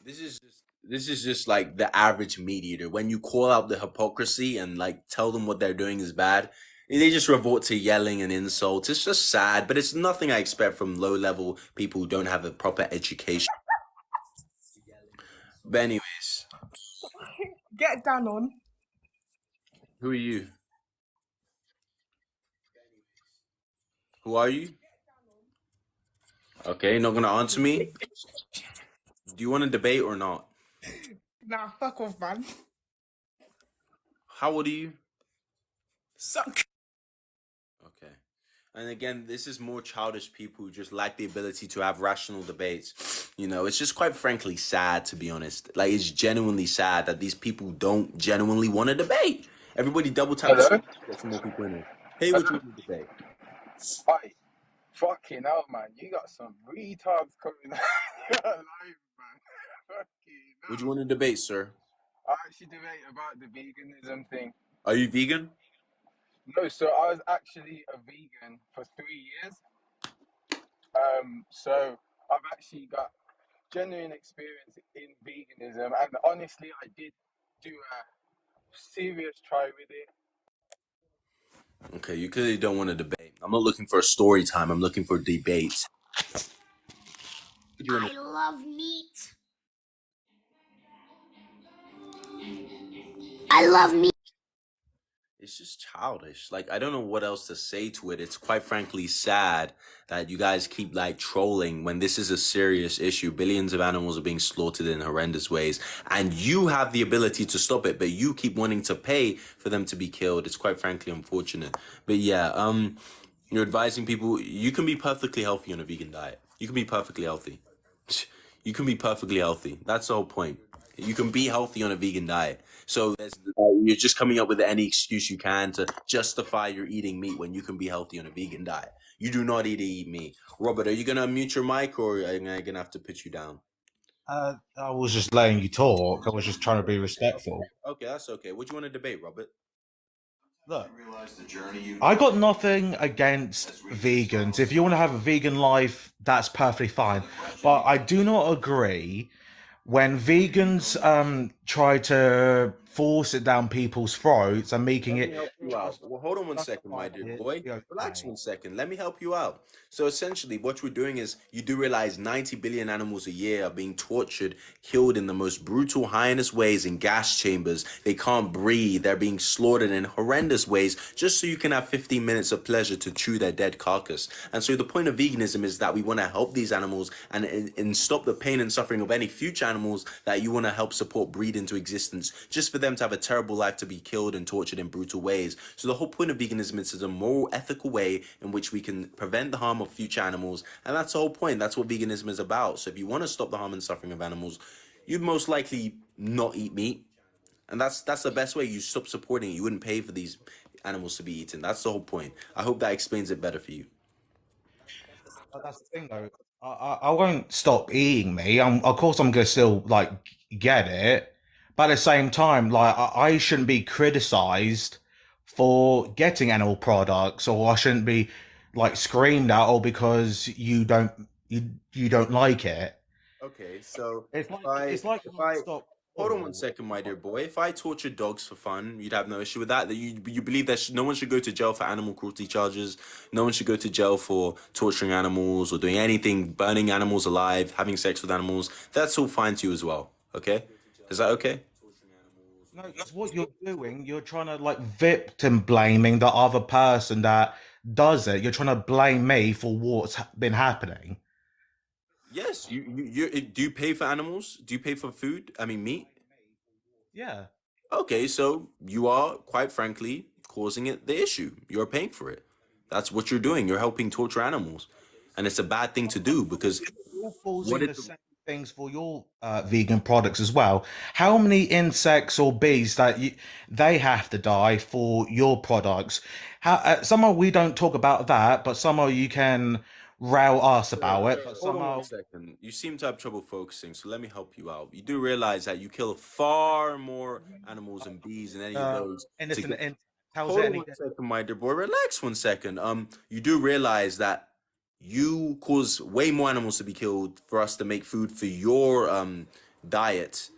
This is just like the average meat eater. When you call out the hypocrisy and like tell them what they're doing is bad, they just revert to yelling and insults. It's just sad, but it's nothing I expect from low-level people who don't have a proper education. But anyways, Get down on. who are you? Who are you? Okay, not gonna answer me? Do you want to debate or not? Nah, fuck off, man. How old are you? Suck. Okay. And again, this is more childish people who just lack the ability to have rational debates. You know, it's just quite frankly sad, to be honest. Like, it's genuinely sad that these people don't genuinely want to debate. Everybody double tap. Hello? Get some more people in here. Hey, what you want to debate? Hi. Fucking hell, man. You got some retards coming live, man. Fucking What do you want to debate, sir? I actually debate about the veganism thing. Are you vegan? No, so I was actually a vegan for 3 years. So I've actually got genuine experience in veganism, and honestly, I did do a serious try with it. Okay, you clearly don't want to debate. I'm not looking for a story time. I'm looking for debates. I love meat. I love meat. it's just childish. Like, I don't know what else to say to it. It's quite frankly sad that you guys keep like trolling when this is a serious issue. Billions of animals are being slaughtered in horrendous ways, and you have the ability to stop it, but you keep wanting to pay for them to be killed. It's quite frankly unfortunate. But yeah, you're advising people you can be perfectly healthy on a vegan diet. You can be perfectly healthy. You can be perfectly healthy. That's the whole point. You can be healthy on a vegan diet. So you're just coming up with any excuse you can to justify your eating meat when you can be healthy on a vegan diet. You do not eat meat. Robert, are you going to unmute your mic or am I going to have to put you down? I was just letting you talk. I was just trying to be respectful. Okay, that's okay. What do you want to debate, Robert? Look, I got nothing against vegans. If you want to have a vegan life, that's perfectly fine. But I do not agree when vegans try to force it down people's throats and making Let me it. help you out. Well, hold on one second, my dear boy. Relax 1 second. Let me help you out. So essentially, what we're doing is you do realize 90 billion animals a year are being tortured, killed in the most brutal, heinous ways in gas chambers. They can't breathe. They're being slaughtered in horrendous ways just so you can have 15 minutes of pleasure to chew their dead carcass. And so the point of veganism is that we want to help these animals and stop the pain and suffering of any future animals that you want to help support breed into existence, just for them to have a terrible life to be killed and tortured in brutal ways. So the whole point of veganism is a moral, ethical way in which we can prevent the harm of future animals, and that's the whole point. That's what veganism is about. So if you want to stop the harm and suffering of animals, you'd most likely not eat meat, and that's the best way. You stop supporting it. You wouldn't pay for these animals to be eaten. That's the whole point. I hope that explains it better for you. But that's the thing, though. I won't stop eating meat. Of course, I'm gonna still like get it, but at the same time, like I shouldn't be criticized for getting animal products, or I shouldn't be like screamed at, or because you don't like it. Okay, so It's if like I stop. hold on 1 second, my dear boy. If I torture dogs for fun, you'd have no issue with that. That you believe that no one should go to jail for animal cruelty charges. No one should go to jail for torturing animals or doing anything, burning animals alive, having sex with animals. That's all fine to you as well. Okay, is that okay? No, because what you're doing, you're trying to like victim blaming the other person that does it. You're trying to blame me for what's been happening. Yes, do you pay for animals? Do you pay for food? I mean, meat? Yeah. Okay, so you are, quite frankly, causing it the issue. You're paying for it. That's what you're doing. You're helping torture animals. And it's a bad thing to do because All falls what in it, the same things for your vegan products as well. How many insects or bees that they have to die for your products? How somehow we don't talk about that, but somehow you can rail us about it. But hold on 1 somehow second. You seem to have trouble focusing, so let me help you out. You do realize that you kill far more animals and bees than any of those to innocent. get. How's Hold it on any? 1 second, my dear boy. Relax 1 second. You do realize that you cause way more animals to be killed for us to make food for your diet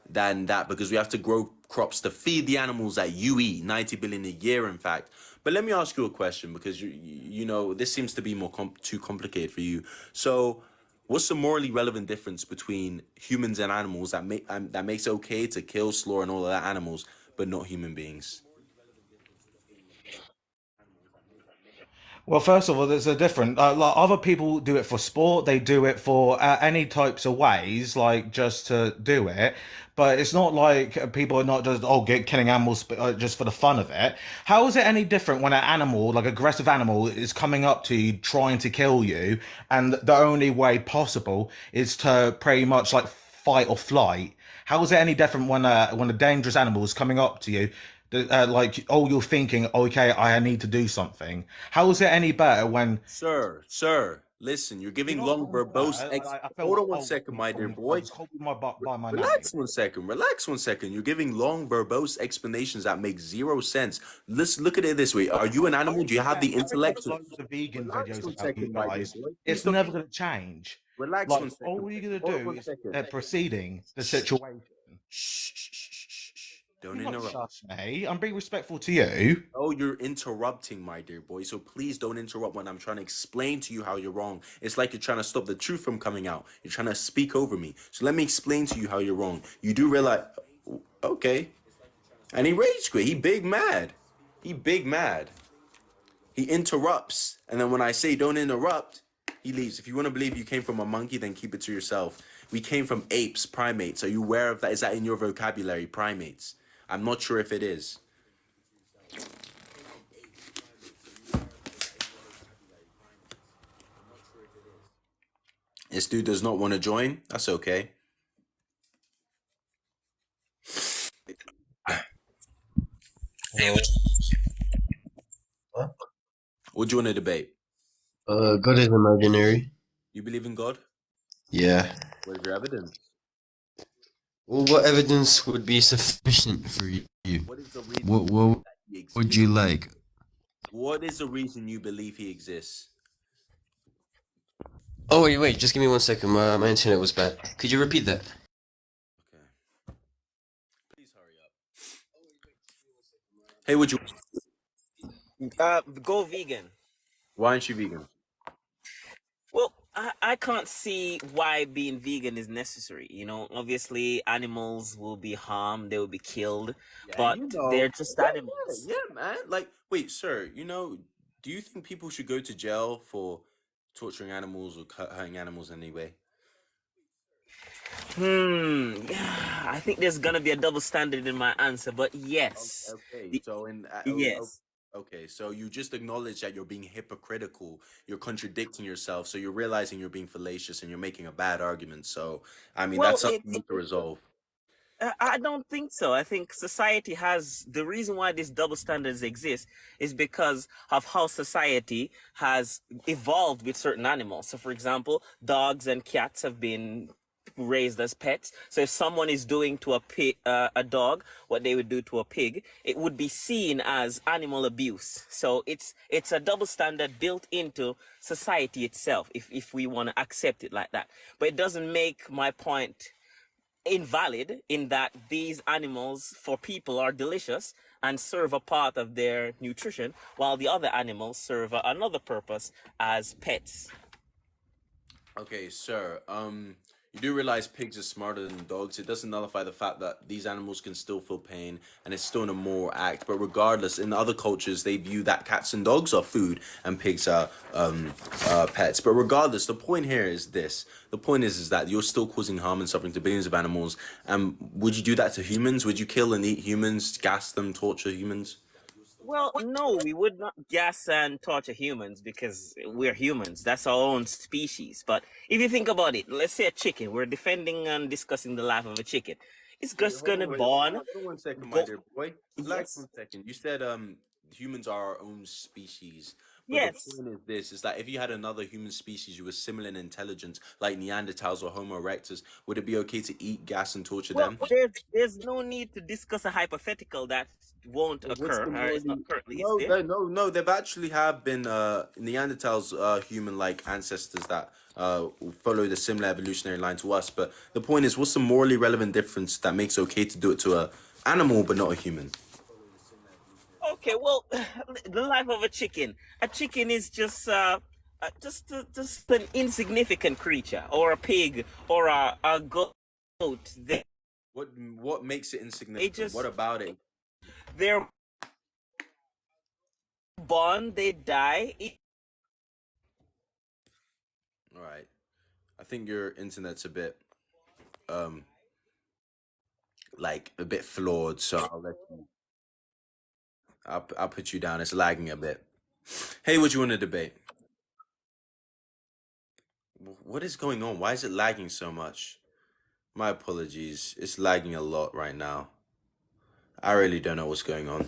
than that, because we have to grow crops to feed the animals that you eat, 90 billion a year, in fact. But let me ask you a question, because you know this seems to be more too complicated for you. So, what's the morally relevant difference between humans and animals that makes it okay to kill, slaughter, and all of that animals, but not human beings? Well, first of all, there's a different. Like other people do it for sport, they do it for any types of ways, like just to do it. But it's not like people are not just killing animals just for the fun of it. How is it any different when an animal, like aggressive animal, is coming up to you trying to kill you, and the only way possible is to pretty much like fight or flight? How is it any different when a dangerous animal is coming up to you? Like, oh, you're thinking, okay, I need to do something. How is it any better when Sir, listen, you're you're giving not long, calling me verbose. that? I Hold felt on 1 second, my dear boy. just called me by my name. Relax 1 second. Relax 1 second. You're giving long, verbose explanations that make zero sense. Let's look at it this way. Are you an animal? Do you have the Again, I intellect? make loads of vegan Relax videos 1 about you second, my dear guys. boy. Please It's don't. never going to change. Relax Like, 1 second. all you're going Hold to on do 1 is second. proceeding the situation. Don't You're not interrupt. shush me. I'm being respectful to you. Oh, you're interrupting, my dear boy. So please don't interrupt when I'm trying to explain to you how you're wrong. It's like you're trying to stop the truth from coming out. You're trying to speak over me. So let me explain to you how you're wrong. You do realize, okay. And he rage quit. He big mad. He big mad. He interrupts, and then when I say don't interrupt, he leaves. If you want to believe you came from a monkey, then keep it to yourself. We came from apes, primates. Are you aware of that? Is that in your vocabulary, primates? I'm not sure if it is. This dude does not want to join. That's okay. Hey, What do you want to debate? God is imaginary. You believe in God? Yeah. Where's your evidence? Well, what evidence would be sufficient for you? What is the reason What that he exists? would you like? What is the reason you believe he exists? Oh, wait, just give me 1 second. My internet was bad. Could you repeat that? Hey, would you? Go vegan. Why aren't you vegan? Well, I can't see why being vegan is necessary. You know, obviously animals will be harmed, they will be killed, but they're just animals. Yeah, man. Like, wait, sir. Do you think people should go to jail for torturing animals or hurting animals in any way? Yeah, I think there's gonna be a double standard in my answer, but yes. Okay, so yes. Okay, so you just acknowledge that you're being hypocritical. You're contradicting yourself. So you're realizing you're being fallacious and you're making a bad argument. So, I mean, Well, that's something you need to resolve. I don't think so. I think society has the reason why these double standards exist is because of how society has evolved with certain animals. So, for example, dogs and cats have been raised as pets. So, if someone is doing to a dog what they would do to a pig, it would be seen as animal abuse. So, it's a double standard built into society itself. If we want to accept it like that, but it doesn't make my point invalid in that these animals for people are delicious and serve a part of their nutrition, while the other animals serve another purpose as pets. Okay, sir. You do realize pigs are smarter than dogs. It doesn't nullify the fact that these animals can still feel pain and it's still an immoral act. But regardless, in other cultures, they view that cats and dogs are food and pigs are pets. But regardless, the point here is this. The point is that you're still causing harm and suffering to billions of animals. And would you do that to humans? Would you kill and eat humans, gas them, torture humans? Well, no, we would not gas and torture humans because we're humans. That's our own species. But if you think about it, let's say a chicken. We're defending and discussing the life of a chicken. It's just gonna born. Hold on 1 second, my dear boy. Relax 1 second. You said humans are our own species. But yes. The point is this: is that if you had another human species who was similar in intelligence, like Neanderthals or Homo erectus, would it be okay to eat, gas, and torture them? There's no need to discuss a hypothetical that won't occur. It's not currently No, they've actually have been Neanderthals, human-like ancestors that follow the similar evolutionary line to us. But the point is, what's the morally relevant difference that makes it okay to do it to a animal but not a human? Okay, well, the life of a chicken. A chicken is just an insignificant creature, or a pig, or a goat. What makes it insignificant? What about it? They're born, they die. All right, I think your internet's a bit like a bit flawed, so I'll let you. I'll put you down. It's lagging a bit. Hey, what you want to debate? What is going on? Why is it lagging so much? My apologies. It's lagging a lot right now. I really don't know what's going on.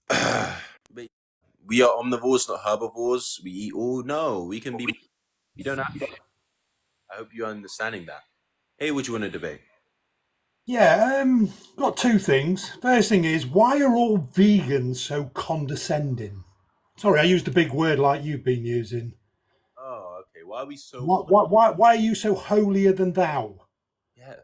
But we are omnivores, not herbivores. We eat all. No, we can be. You don't have to. I hope you're understanding that. Hey, what you want to debate? Yeah, got two things. First thing is, why are all vegans so condescending? Sorry, I used a big word like you've been using. Oh, okay. Why are we so? Why are you so holier than thou? Yeah.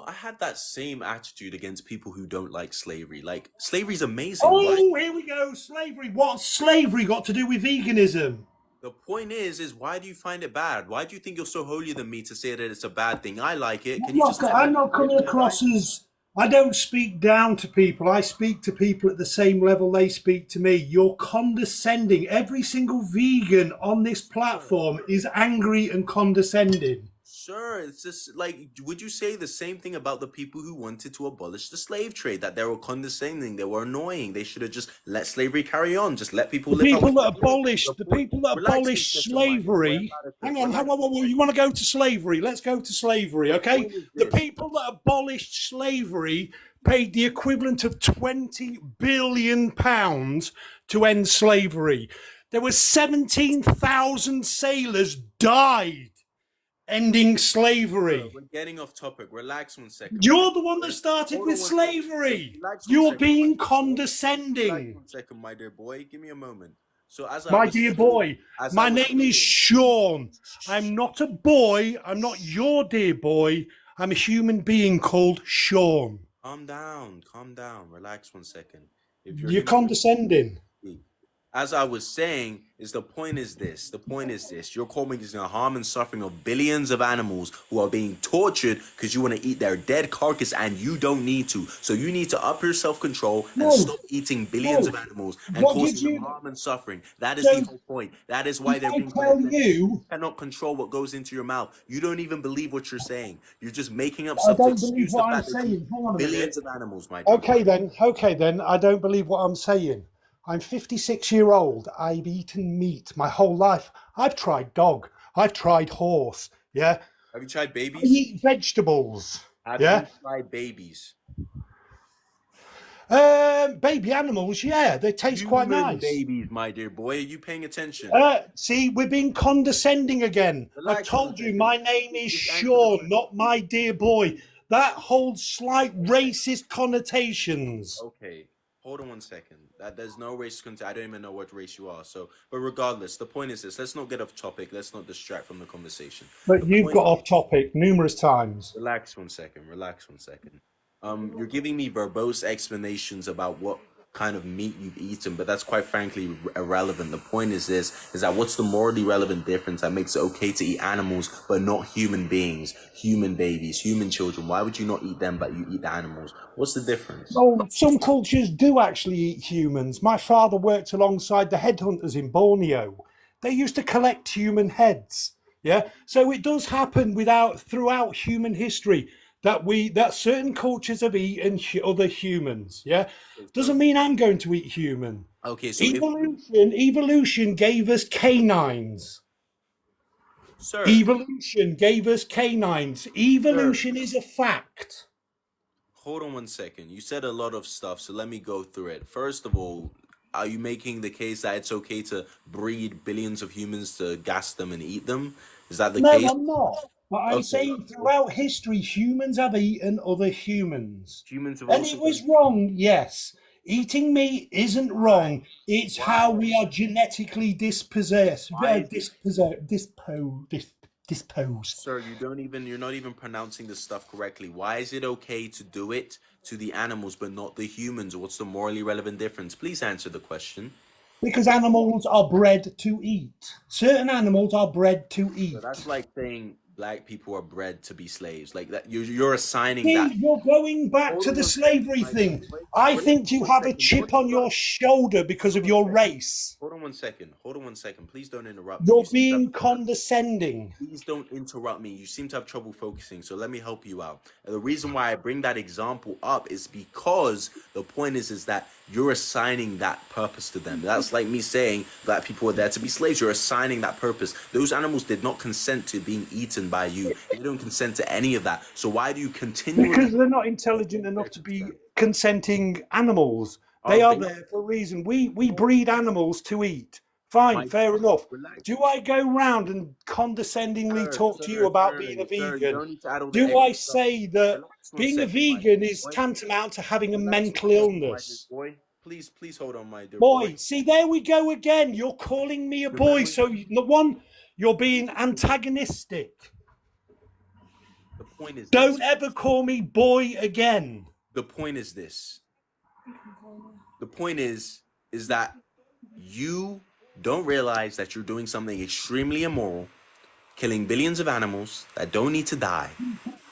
I had that same attitude against people who don't like slavery. Like, slavery's amazing. Oh, here we go. Slavery. What's slavery got to do with veganism? The point is why do you find it bad? Why do you think you're so holier than me to say that it's a bad thing? I like it. Can you just? I'm not coming across as I don't speak down to people. I speak to people at the same level they speak to me. You're condescending. Every single vegan on this platform is angry and condescending. Sure, it's just like, would you say the same thing about the people who wanted to abolish the slave trade? That they were condescending, they were annoying. They should have just let slavery carry on. Just let people The live. people that abolished slavery. Hang on, you want to go to slavery? Let's go to slavery, okay? The people that abolished slavery paid the equivalent of £20 billion to end slavery. There were 17,000 sailors died ending slavery. We're getting off topic. Relax 1 second. You're the one that started with slavery. You're being condescending. Relax 1 second, my dear boy. Give me a moment. So as My dear boy, my name is Sean. I'm not a boy. I'm not your dear boy. I'm a human being called Sean. Calm down. Relax 1 second. If You're condescending. As I was saying, the point is this. You're causing the harm and suffering of billions of animals who are being tortured because you want to eat their dead carcass and you don't need to. So you need to up your self-control and stop eating billions of animals and causing them harm and suffering. That is the whole point. That is why they're being you cannot control what goes into your mouth. You don't even believe what you're saying. You're just making up stuff to excuse the fact that billions of animals, my dear. Okay then. I don't believe what I'm saying. I'm 56-year-old. I've eaten meat my whole life. I've tried dog. I've tried horse. Yeah. Have you tried babies? I eat vegetables. Have you tried babies? Baby animals, yeah, they taste quite nice. Babies, my dear boy. Are you paying attention? See, we're being condescending again. I told you my name is Sean, not my dear boy. That holds slight racist connotations. Okay. Hold on 1 second. There's no race content. I don't even know what race you are. So, but regardless, the point is this. Let's not get off topic. Let's not distract from the conversation. But you've got off topic numerous times. Relax 1 second. You're giving me verbose explanations about what kind of meat you've eaten, but that's quite frankly irrelevant. The point is this, is that what's the morally relevant difference that makes it okay to eat animals but not human beings, human babies, human children? Why would you not eat them but you eat the animals? What's the difference? Well, some cultures do actually eat humans. My father worked alongside the headhunters in Borneo. They used to collect human heads. Yeah, so it does happen throughout human history that certain cultures have eaten other humans. Yeah, doesn't mean I'm going to eat human. Okay, so evolution gave us canines. Sir. Evolution gave us canines. Evolution is a fact. Hold on 1 second. You said a lot of stuff, so let me go through it. First of all, are you making the case that it's okay to breed billions of humans to gas them and eat them? Is that the case? No, I'm not. But I'm saying throughout history, humans have eaten other humans. Humans have and it was wrong, yes. Eating meat isn't wrong. It's how we are genetically disposed. Sir, you're not even pronouncing the stuff correctly. Why is it okay to do it to the animals but not the humans? What's the morally relevant difference? Please answer the question. Because animals are bred to eat. Certain animals are bred to eat. So that's like saying black people are bred to be slaves. Like that, you're assigning that. You're going back to the slavery thing. I think you have a chip on your shoulder because of your race. Hold on 1 second. Please don't interrupt me. You're being condescending. Please don't interrupt me. You seem to have trouble focusing, so let me help you out. And the reason why I bring that example up is because the point is that you're assigning that purpose to them. That's like me saying black people are there to be slaves. You're assigning that purpose. Those animals did not consent to being eaten by you. They don't consent to any of that. So why do you continue? Because they're not intelligent enough to be consenting animals. They are there for a reason. We breed animals to eat. Fine, fair enough. Do I go round and condescendingly talk to you about being a vegan? Do I say that being a vegan is tantamount to having a mental illness? Please hold on, my dear boy. See, there we go again. You're calling me a boy. So, you're being antagonistic. The point is Don't ever call me boy again. The point is this. The point is that you don't realize that you're doing something extremely immoral, killing billions of animals that don't need to die.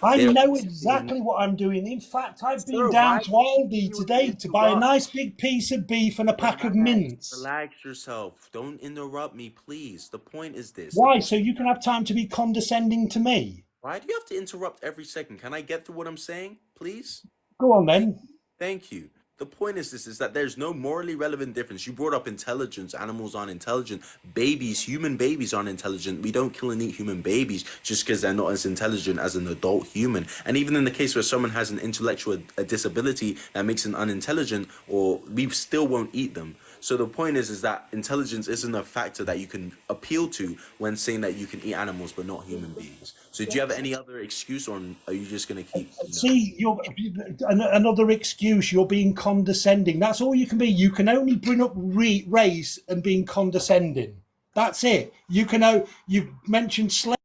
I They are know saying, exactly what I'm doing. In fact, I've been sir, down why to do Aldi you today to buy a interrupt? nice big piece of beef and a pack of Relax, mints. relax yourself. Don't interrupt me, please. The point is this. Why? So you can have time to be condescending to me? Why do you have to interrupt every second? Can I get through what I'm saying, please? Go on then. Thank you. The point is this, is that there's no morally relevant difference. You brought up intelligence. Animals aren't intelligent. Babies, human babies aren't intelligent. We don't kill and eat human babies just because they're not as intelligent as an adult human. And even in the case where someone has an intellectual disability that makes them unintelligent, or we still won't eat them. So the point is that intelligence isn't a factor that you can appeal to when saying that you can eat animals but not human beings. So do you have any other excuse, or are you just going to keep, See, another excuse. You're being condescending. That's all you can be. You can only bring up race and being condescending. That's it. You've mentioned slavery.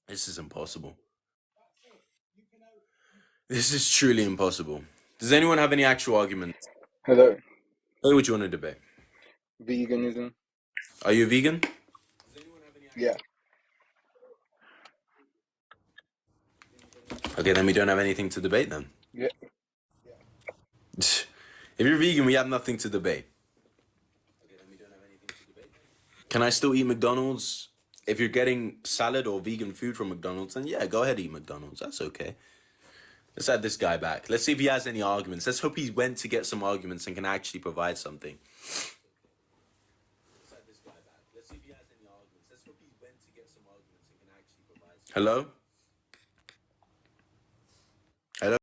This is impossible. This is truly impossible. Does anyone have any actual argument? Hello. Hey, what you want to debate? Veganism. Are you a vegan? Yeah. Okay, then we don't have anything to debate then. Yeah. If you're vegan, we have nothing to debate. Can I still eat McDonald's? If you're getting salad or vegan food from McDonald's, then yeah, go ahead and eat McDonald's. That's okay. Let's add this guy back. Let's see if he has any arguments. Let's hope he went to get some arguments and can actually provide something. Hello?